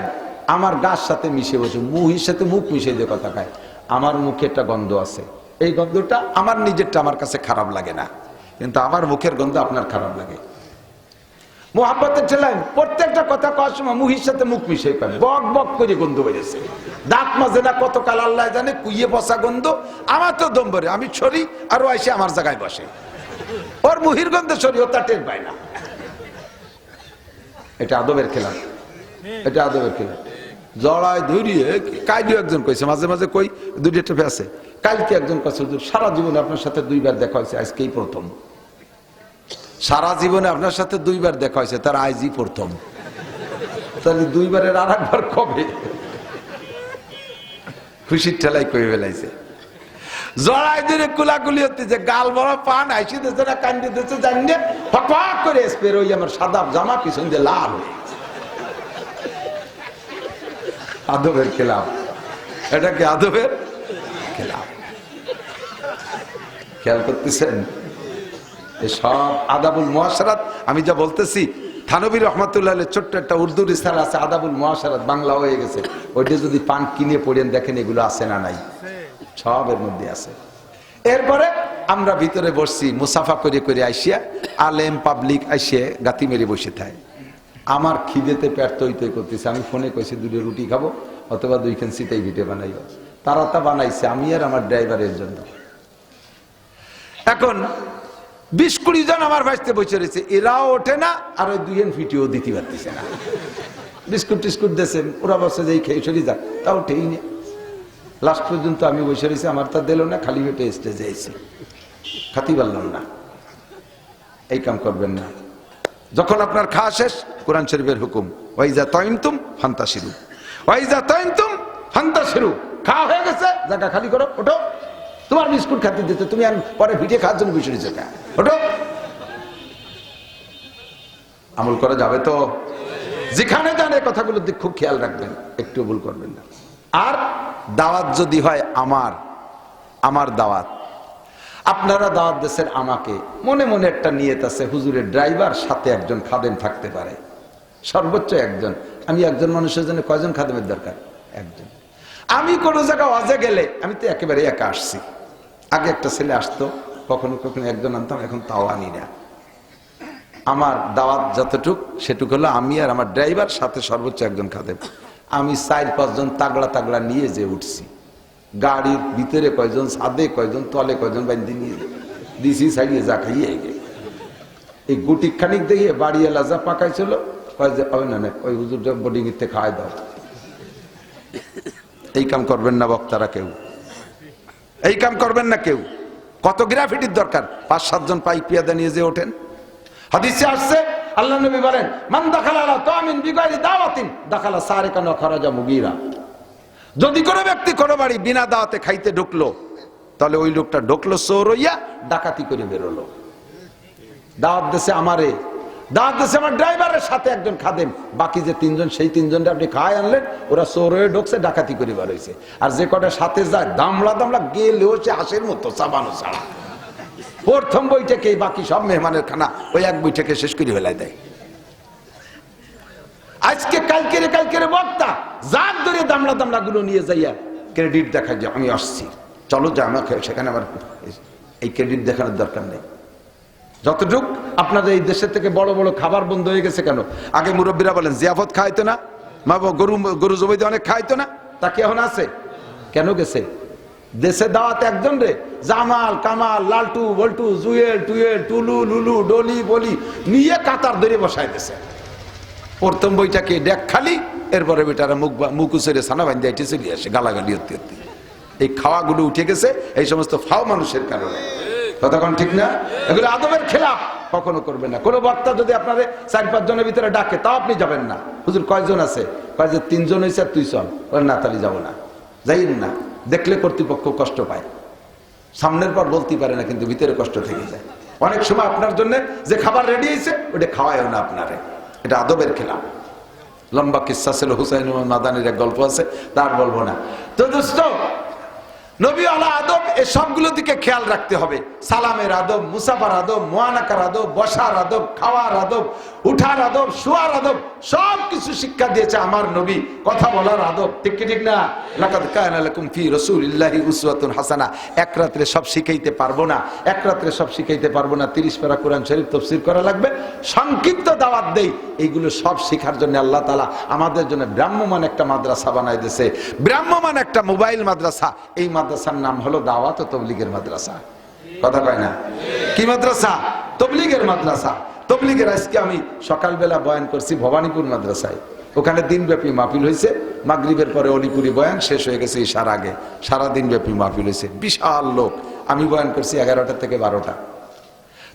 আমার গাছ সাথে মিশে বসে, মুহির সাথে মুখ মিশে দিয়ে কথা খায়। আমার মুখে একটা গন্ধ আছে, এই গন্ধটা আমার নিজেরটা আমার কাছে খারাপ লাগে না, কিন্তু আমার মুখের গন্ধ আপনার খারাপ লাগে। মোহাব্বতের ঠেলাই প্রত্যেকটা কথা কওয়ার সময় মুহির সাথে মুখ মিশে পায়, বক বক করে গন্ধ বেড়েছে, দাঁত মাজে না, কতকাল আল্লাহ জানে, কুইয়ে বসা গন্ধ। আমার তো দম ভরে, আমি ছড়ি আর ও এসে আমার জায়গায় বসে, ওর মুহির গন্ধে ছড়ি, ও তা টের পায় না। এটা আদবের খেলা, এটা আদবের খেলা। জড়ায় ধরিয়ে কাইদিও একজন কইছে, মাঝে মাঝে কই দুইটা টেপে আছে। কালকে একজন কাছে, সারা জীবনে আপনার সাথে 2বার দেখা হয়েছে, আজকেই প্রথম। সারা জীবনে আপনার সাথে 2বার দেখা হয়েছে, তার আজই প্রথম, তাহলে 2বারের আর একবার কবে? খুশির ঠেলাই কই ফেলাইছে। জড়াই ধরে কুলাকুলি হচ্ছে, যে গাল বড় পান আইসি দিচ্ছে না, কান্দি দিচ্ছে, জানিয়ে ফক করে স্পের ওই আমার সাদা জামা পিছন দিয়ে লাল হয়ে গেছে। আদবের খেলাম, এটা কি আদবের খেলাম? খেয়াল করতেছেন? সব আদাবুল মুআশারাত। আমি যা বলতেছি, থানবী রহমাতুল্লাহ ছোট্ট একটা উর্দু রিসালা আছে, আদাবুল মুআশারাত, বাংলা হয়ে গেছে, ওইটা যদি পান কিনে পড়েন দেখেন এগুলো আছে না নাই, সব এর মধ্যে আছে। এরপরে আমরা ভিতরে বসছি, মুসাফা করে করে আইসিয়া, আলেম পাবলিক আইসিয়ে গাতি মেরে বসে থাকে। আমার খিদেতে পেট তৈ তৈ করতেছে, আমি ফোনে কইছি 2টা রুটি খাবো অথবা 2খান সিটাই ভিটে বানাইব। তারা তা বানাইছে আমি আর আমার ড্রাইভারের জন্য। এখন 20-20 জন আমার ভাইতে বসে রয়েছে, এরাও ওঠে না, আর ওই 2 ফিটিও দিতে পারতেছে না। বিস্কুট টিস্কুট দিয়েছে, ওরা বসে যে খেয়ে সরি যাক, তাও উঠেই না। লাস্ট পর্যন্ত আমি বসে রয়েছি, আমার তা দিল না, খালি পেটে স্টেজে এসেছি, খাতি পারলাম না। এই কাম করবেন না। যখন আপনার খাওয়া শেষ, কোরআন শরীফের হুকুম, ওয়াইজা তাইমতুম ফান্তাশিরু, ওয়াইজা তাইমতুম ফান্তাশিরু। খাওয়া হয়ে গেছে, জায়গা খালি করো, ওঠো। তোমার বিস্কুট খাতে দিতে, তুমি আর পরে ভিটে খাওয়ার জন্য বসে রয়েছে, ওঠো। আমল করা যাবে তো? যেখানে যান এই কথাগুলোর দিক খুব খেয়াল রাখবেন, একটু ভুল করবেন না। আর দাওয়াত যদি হয় আমার দাওয়াত, আপনারা দাওয়াত দেশের, আমাকে মনে মনে একটা নিয়ত আছে, হুজুরের ড্রাইভার সাথে একজন খাদেম থাকতে পারে, সর্বোচ্চ একজন। আমি একজন মানুষের জন্য কয়জন খাদেমের দরকার? একজন। আমি কোনো জায়গায় ওয়াজে গেলে আমি তো একেবারে একা আসছি। আগে একটা ছেলে আসতো, কখনো কখনো একজন আনতাম, এখন তাও আনি না। আমার দাওয়াত যতটুক সেটুক হলো আমি আর আমার ড্রাইভার সাথে সর্বোচ্চ একজন খাদেম। আমি 4-5 জন তাগড়া তাগড়া নিয়ে যে উঠছি, গাড়ির ভিতরে কয়জন, ছাদে কয়জন, তলে কয়জন বাইন্ধে নিয়ে দিছি ছাড়িয়ে যা খাইয়ে গে। এই গুটি খানিক দেখে বাড়ি এলা যা পাকাইছিল, কয় যে না ওই হুজুরটা বোর্ডিং এতে খাওয়াই দাও। এই কাম করবেন না বক্তারা কেউ, এই কাম করবেন না কেউ। কত গ্রাফিটির দরকার, 5-7 জন পাইক পিয়াদা নিয়ে যে ওঠেন। হাদিসে আসছে আল্লাহ নবী বলেন, মান দাখালা আলা তামিন বিগাইরি দাওয়াতিন দাখালা সারিকান ওয়া খারাজা মুগীরা। যদি কোনো ব্যক্তি কোনো বাড়ি বিনা দাওয়াতে খাইতে ঢুকলো, তাহলে ওই লোকটা ঢুকলো চোর হইয়া, ডাকাতি করে বেরোলো। দাওয়াত দেশে আমারে, দাওয়াত দেশে আমার ড্রাইভারের সাথে একজন খাদেম, বাকি যে 3 জন, সেই 3 জনটা আপনি খায় আনলেন, ওরা চোর হয়ে ঢুকছে, ডাকাতি করে বার হয়েছে। আর যে কটা সাথে যায় দামলা দামলা গেলেও সে হাসির মতো চাবানো ছাড়া। প্রথম বইটাকে বাকি সব মেহমানের খানা ওই এক বইটাকে শেষ করে ফেলায় দেয়। আজকে কালকেরে বক্তা যার ধরে দামলা দামলা গুলো নিয়ে যাইয়া ক্রেডিট দেখায় যে আমি আসছি, চলো যা আমাকে সেখানে আমার এই ক্রেডিট দেখানোর দরকার নেই। যতটুক আপনাদের এই দেশের থেকে বড় বড় খাবার বন্ধ হয়ে গেছে কেন? আগে মুরব্বীরা বলেন জিয়াফত খাইতো না, গরু জবাইতে অনেক খাইতো না, তা কি এখন আছে? কেন গেছে? দেশে দাওয়াত একজন রে জামাল কামাল লালটু বল্টু জুয়েল টুয়েল টুলু লুলু ডলি বলি নিয়ে কাতার ধরে বসাই দিয়েছে। প্রথম বইটাকে ডেক খালি, এরপরে বেটারা মুখ উচেরে ছানা বান্ধে এটি চলে আসে গালাগালি হতে হতে। এই খাওয়াগুলো উঠে গেছে এই সমস্ত ফাও মানুষের কারণে। ততক্ষণ ঠিক না? এগুলো আদবের খেলাফ, কখনো করবেন না। কোনো বক্তা যদি আপনারে 4-5 জনের ভিতরে ডাকে, তাও আপনি যাবেন না। হুজুর কয়জন আছে? কয় যে 3 জন হয়েছে, তুই চল। না তাহলে যাবো না, যাইন না। দেখলে কর্তৃপক্ষ কষ্ট পায়, সামনের পর বলতে পারে না, কিন্তু ভিতরে কষ্ট থেকে যায়। অনেক সময় আপনার জন্য যে খাবার রেডি হয়েছে ওটা খাওয়ায়ও না আপনারে, এটা আদবের খেলাফ। লম্বা কিসসা ছিল, হুসাইন মাদানির এক গল্প আছে, তার বলবো না। তো দোস্ত, নবী আলা আদব এই সবগুলো দিকে খেয়াল রাখতে হবে। সালামের আদব, মুসাফার আদব, মুআনাকার আদব, বসার আদব, খাওয়ার আদব, উঠার আদব, শোয়ার আদব, সব কিছু শিক্ষা দিয়েছে আমার নবী। কথা বলার আদব, ঠিক কি ঠিক না? লাকাদ কানা লাকুম ফি রাসূলিল্লাহি উসওয়াতুন হাসানাহ। এক রাত্রে সব শিখাইতে পারবো না, এক রাত্রে সব শিখাইতে পারবো না। 30 পারা কোরআন শরীফ তাফসীর করা লাগবে, সংক্ষিপ্ত দাওয়াত দেই। এইগুলো সব শেখার জন্য আল্লাহ তাআলা আমাদের জন্য ব্রাহ্মমান একটা মাদ্রাসা বানাই দিয়েছে, ব্রাহ্মমান একটা মোবাইল মাদ্রাসা। এই মাদ্রাসার নাম হলো দাওয়াত ও তাবলীগের মাদ্রাসা। কথা কয় না? কি মাদ্রাসা? তাবলীগের মাদ্রাসা। তাবলীগের আজকে আমি সকালবেলা বয়ান করছি ভবানীপুর মাদ্রাসায়, ওখানে দিনব্যাপী মাহফিল হয়েছে। মাগরিবের পরে অলিপুরি বয়ান শেষ হয়ে গেছে ঈশার আগে, সারা দিনব্যাপী মাহফিল হয়েছে, বিশাল লোক। আমি বয়ান করছি 11টা থেকে 12টা।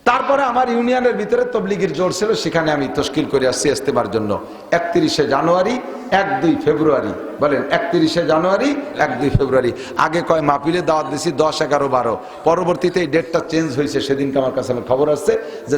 তারপরে আমার ইউনিয়নের ভিতরে তবলিগের জোর ছিল, সেখানে আমি তশকিল করে আসছি ইস্তেমার জন্য। 31শে জানুয়ারি, 1-2 ফেব্রুয়ারি, বলেন 31শে জানুয়ারি, 1-2 ফেব্রুয়ারি। আগে কয় মাহফিলে দাওয়াত দিছি 10, 11, 12, পরবর্তীতে এই ডেটটা চেঞ্জ হয়েছে। সেদিনকে আমার কাছে খবর আসছে যে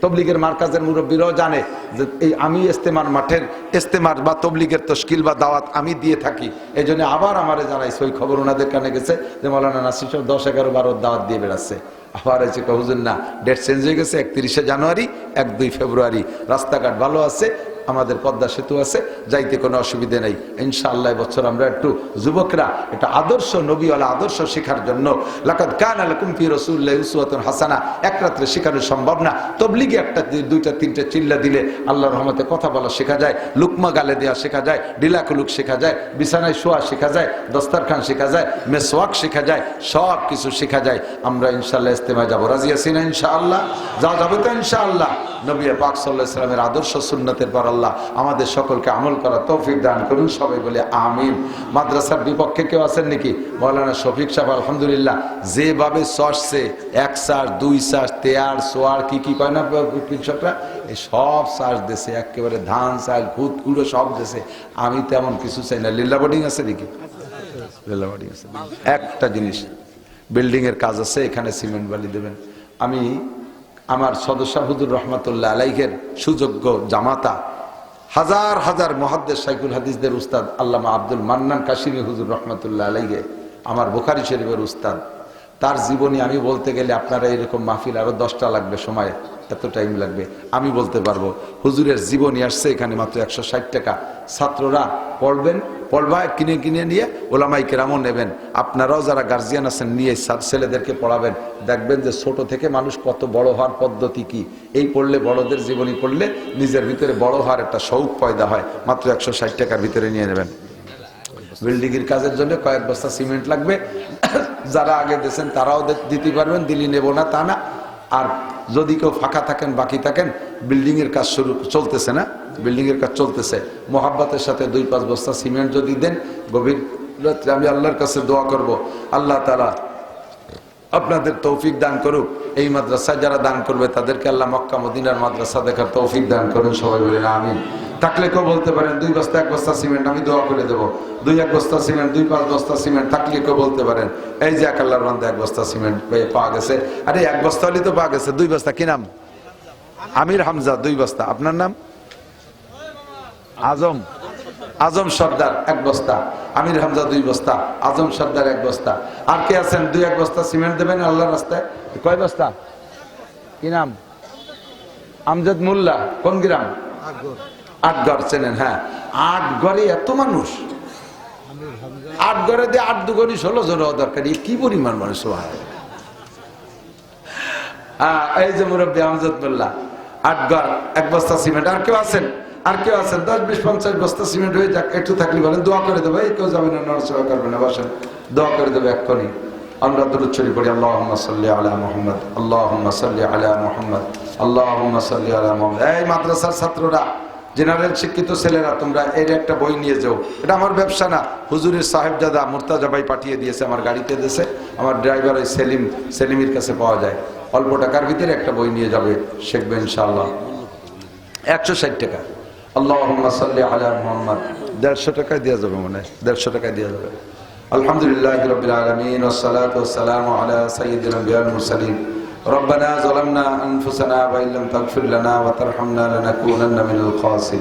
তবলিগের মার্কাজের মুরব্বীরাও জানে যে এই আমি ইস্তেমার মাঠের ইস্তেমার বা তবলিগের তশকিল বা দাওয়াত আমি দিয়ে থাকি। এই জন্য আবার আমারে জানাইছে, ওই খবর ওনাদের কানে গেছে যে মাওলানা নাসির সাহেব 10, 11, 12 দাওয়াত দিয়ে বেড়াচ্ছে। আবার এসে হুজুর না, ডেট চেঞ্জ হয়ে গেছে, 31শে জানুয়ারি, 1-2 ফেব্রুয়ারি। রাস্তাঘাট ভালো আছে, আমাদের পদ্মা সেতু আছে, যাইতে কোনো অসুবিধা নেই ইনশাআল্লাহ। বছর আমরা একটু যুবকরা এটা আদর্শ নবীওয়ালা আদর্শ শেখার জন্য, লাকাদ কানা লাকুম ফি রাসূলিল্লাহি উসওয়াতুন হাসানাহ, এক রাত্রে শেখানো সম্ভব না। তবলিগে একটা 2টা 3টা চিল্লা দিলে আল্লাহর রহমতে কথা বলা শেখা যায়, লুকমা গালে দেওয়া শেখা যায়, ডিলাকুলুক শেখা যায়, বিছানায় শোয়া শেখা যায়, দস্তারখান শেখা যায়, মেসওয়াক শেখা যায়, সব কিছু শেখা যায়। আমরা ইনশাআল্লাহ ইস্তেমায় যাবো, রাজি আছি না? ইনশাআল্লাহ যা যাবে তো ইনশাআল্লাহ। নবী পাক সাল্লাল্লাহু আলাইহি ওয়াসাল্লামের আদর্শ সুন্নতের পর আল্লাহ আমাদের সকলকে আমল করার তৌফিক দান করুন, সবাই বলে আমিন। মাদ্রাসার বিপক্ষে কেউ আছেন নাকি? মাওলানা শফিক সাহেব আলহামদুলিল্লাহ যেভাবে চষছে, 1 চাষ 2 চাষ তেয়ার সোয়ার কি কি কয় না কৃষকরা, এই সব চাষ দেশে একেবারে ধান চাল খুদ কুড়ো সব দেশে। আমি তেমন কিছু চাই না। লিল্লা বোর্ডিং আছে নাকি? লিল্লা বোর্ডিং আছে। একটা জিনিস, বিল্ডিং এর কাজ আছে, এখানে সিমেন্ট বালি দেবেন। আমি আমার সদস্য হুজুর রহমাতুল্লাহ আলাইহির সুযোগ্য জামাতা, হাজার হাজার মুহাদ্দিস শাইখুল হাদিসদের উস্তাদ আল্লামা আব্দুল মান্নান কাশিমি হুজুর রহমাতুল্লাহ আলাইহি, আমার বুখারী শরীফের উস্তাদ, তার জীবনী আমি বলতে গেলে আপনারা এরকম মাহফিল আরো 10টা লাগবে, সময় এত টাইম লাগবে। আমি বলতে পারবো হুজুরের জীবনী আসছে এখানে মাত্র 160 টাকা। ছাত্ররা পড়বেন, পড়বা কিনে কিনে নিয়ে ওলামাই কেরামও নেবেন। আপনারাও যারা গার্জিয়ান আছেন নিয়ে ছেলেদেরকে পড়াবেন। দেখবেন যে ছোট থেকে মানুষ কত বড় হওয়ার পদ্ধতি কি। এই পড়লে, বড়দের জীবনী পড়লে নিজের ভিতরে বড় হওয়ার একটা শৌক পয়দা হয়। মাত্র 160 টাকার ভিতরে নিয়ে নেবেন। বিল্ডিং এর কাজের জন্য কয়েক বস্তা সিমেন্ট লাগবে। যারা আগে দিয়েছেন তারাও দিতে পারবেন, দিলি নেব না তা না। আর যদি কেউ ফাঁকা থাকেন, বাকি থাকেন, বিল্ডিং এর কাজ শুরু চলতেছে না, বিল্ডিং এর কাজ চলতেছে, মোহাব্বতের সাথে 2-5 বস্তা সিমেন্ট যদি দেন, গভীর রাত্রে আমি আল্লাহর কাছে দোয়া করব, আল্লাহ তাআলা আপনাদের তৌফিক দান করুক। এই মাদ্রাসায় যারা দান করবে তাদেরকে আল্লাহ মক্কা মদিনার মাদ্রাসা দেখার তৌফিক দান করুন। সবাই বলেন আমিন। থাকলে কেউ বলতে পারেন 2 বস্তা 1 বস্তা সিমেন্ট, আমি দোয়া করে দেবো। 2-1 বস্তা সিমেন্ট, 2-5 বস্তা সিমেন্ট থাকলে কেউ বলতে পারেন। এই যে এক আল্লাহর বান্দা 1 বস্তা সিমেন্ট পাওয়া গেছে। আরে 1 বস্তা হলেই তো পাওয়া গেছে, 2 বস্তা। কি নাম? আমির হামজা, 2 বস্তা। আপনার নাম? আজম। আজম সর্দার 1 বস্তা, আমির হামজা 2 বস্তা, আজম সর্দার 1 বস্তা। আর কে আছেন 2-1 বস্তা সিমেন্ট দেবেন আল্লাহর রাস্তায়? কয় বস্তা? কি নাম? আমজাদ মোল্লা। কোন গ্রাম? আটগড়। চেনেন? হ্যাঁ, আটগড়ে এত মানুষ, আটগড়ে দিয়ে 8 দুগুণী 16 জন দরকার। কি পরিমাণ মানুষ! এই যে মুরব্বী আমজাদ মোল্লা, আটগড় 1 বস্তা সিমেন্ট। আর কেউ আছেন? আর কেউ আছেন? 10-20-50 বস্তা সিমেন্ট হয়ে যাক, একটু থাকলে বলেন, দোয়া করে দেবো। এই কেউ যাবে না, নড়াচড়া করবে না, বসেন, দোয়া করে দেবো এক্ষুনি। আমরা দুরূদ শরীফ পড়ি, আল্লাহুম্মা সাল্লি আলা মুহাম্মদ, আল্লাহুম্মা সাল্লি আলা মুহাম্মদ, আল্লাহুম্মা সাল্লি আলা মুহাম্মদ। এই মাদ্রাসার ছাত্ররা, জেনারেল শিক্ষিত ছেলেরা, তোমরা এর একটা বই নিয়ে যাও। এটা আমার ব্যবসা না, হুজুরের সাহেবজাদা মুর্তাজা ভাই পাঠিয়ে দিয়েছে, আমার গাড়িতে দিয়েছে। আমার ড্রাইভার ওই সেলিমের কাছে পাওয়া যায়। অল্প টাকার ভিতরে একটা বই নিয়ে যাবে, শিখবে ইনশাআল্লাহ। 160 টাকা। আল্লাহুম্মা সাল্লি আলা মুহাম্মদ 150 টাকায় দেওয়া যাবে, মনে হয় 150 টাকায় দেওয়া যাবে। আলহামদুলিল্লাহি রাব্বিল আলামিন, ওয়াসসালাতু ওয়াসসালামু আলা সাইয়্যিদিল আম্বিয়াল মুরসালিন। রব্বানা যালামনা আনফুসানা ওয়া ইল্লাম তাগফির লানা ওয়া তারহামনা লানাকুনান্না মিনাল খাসিরিন।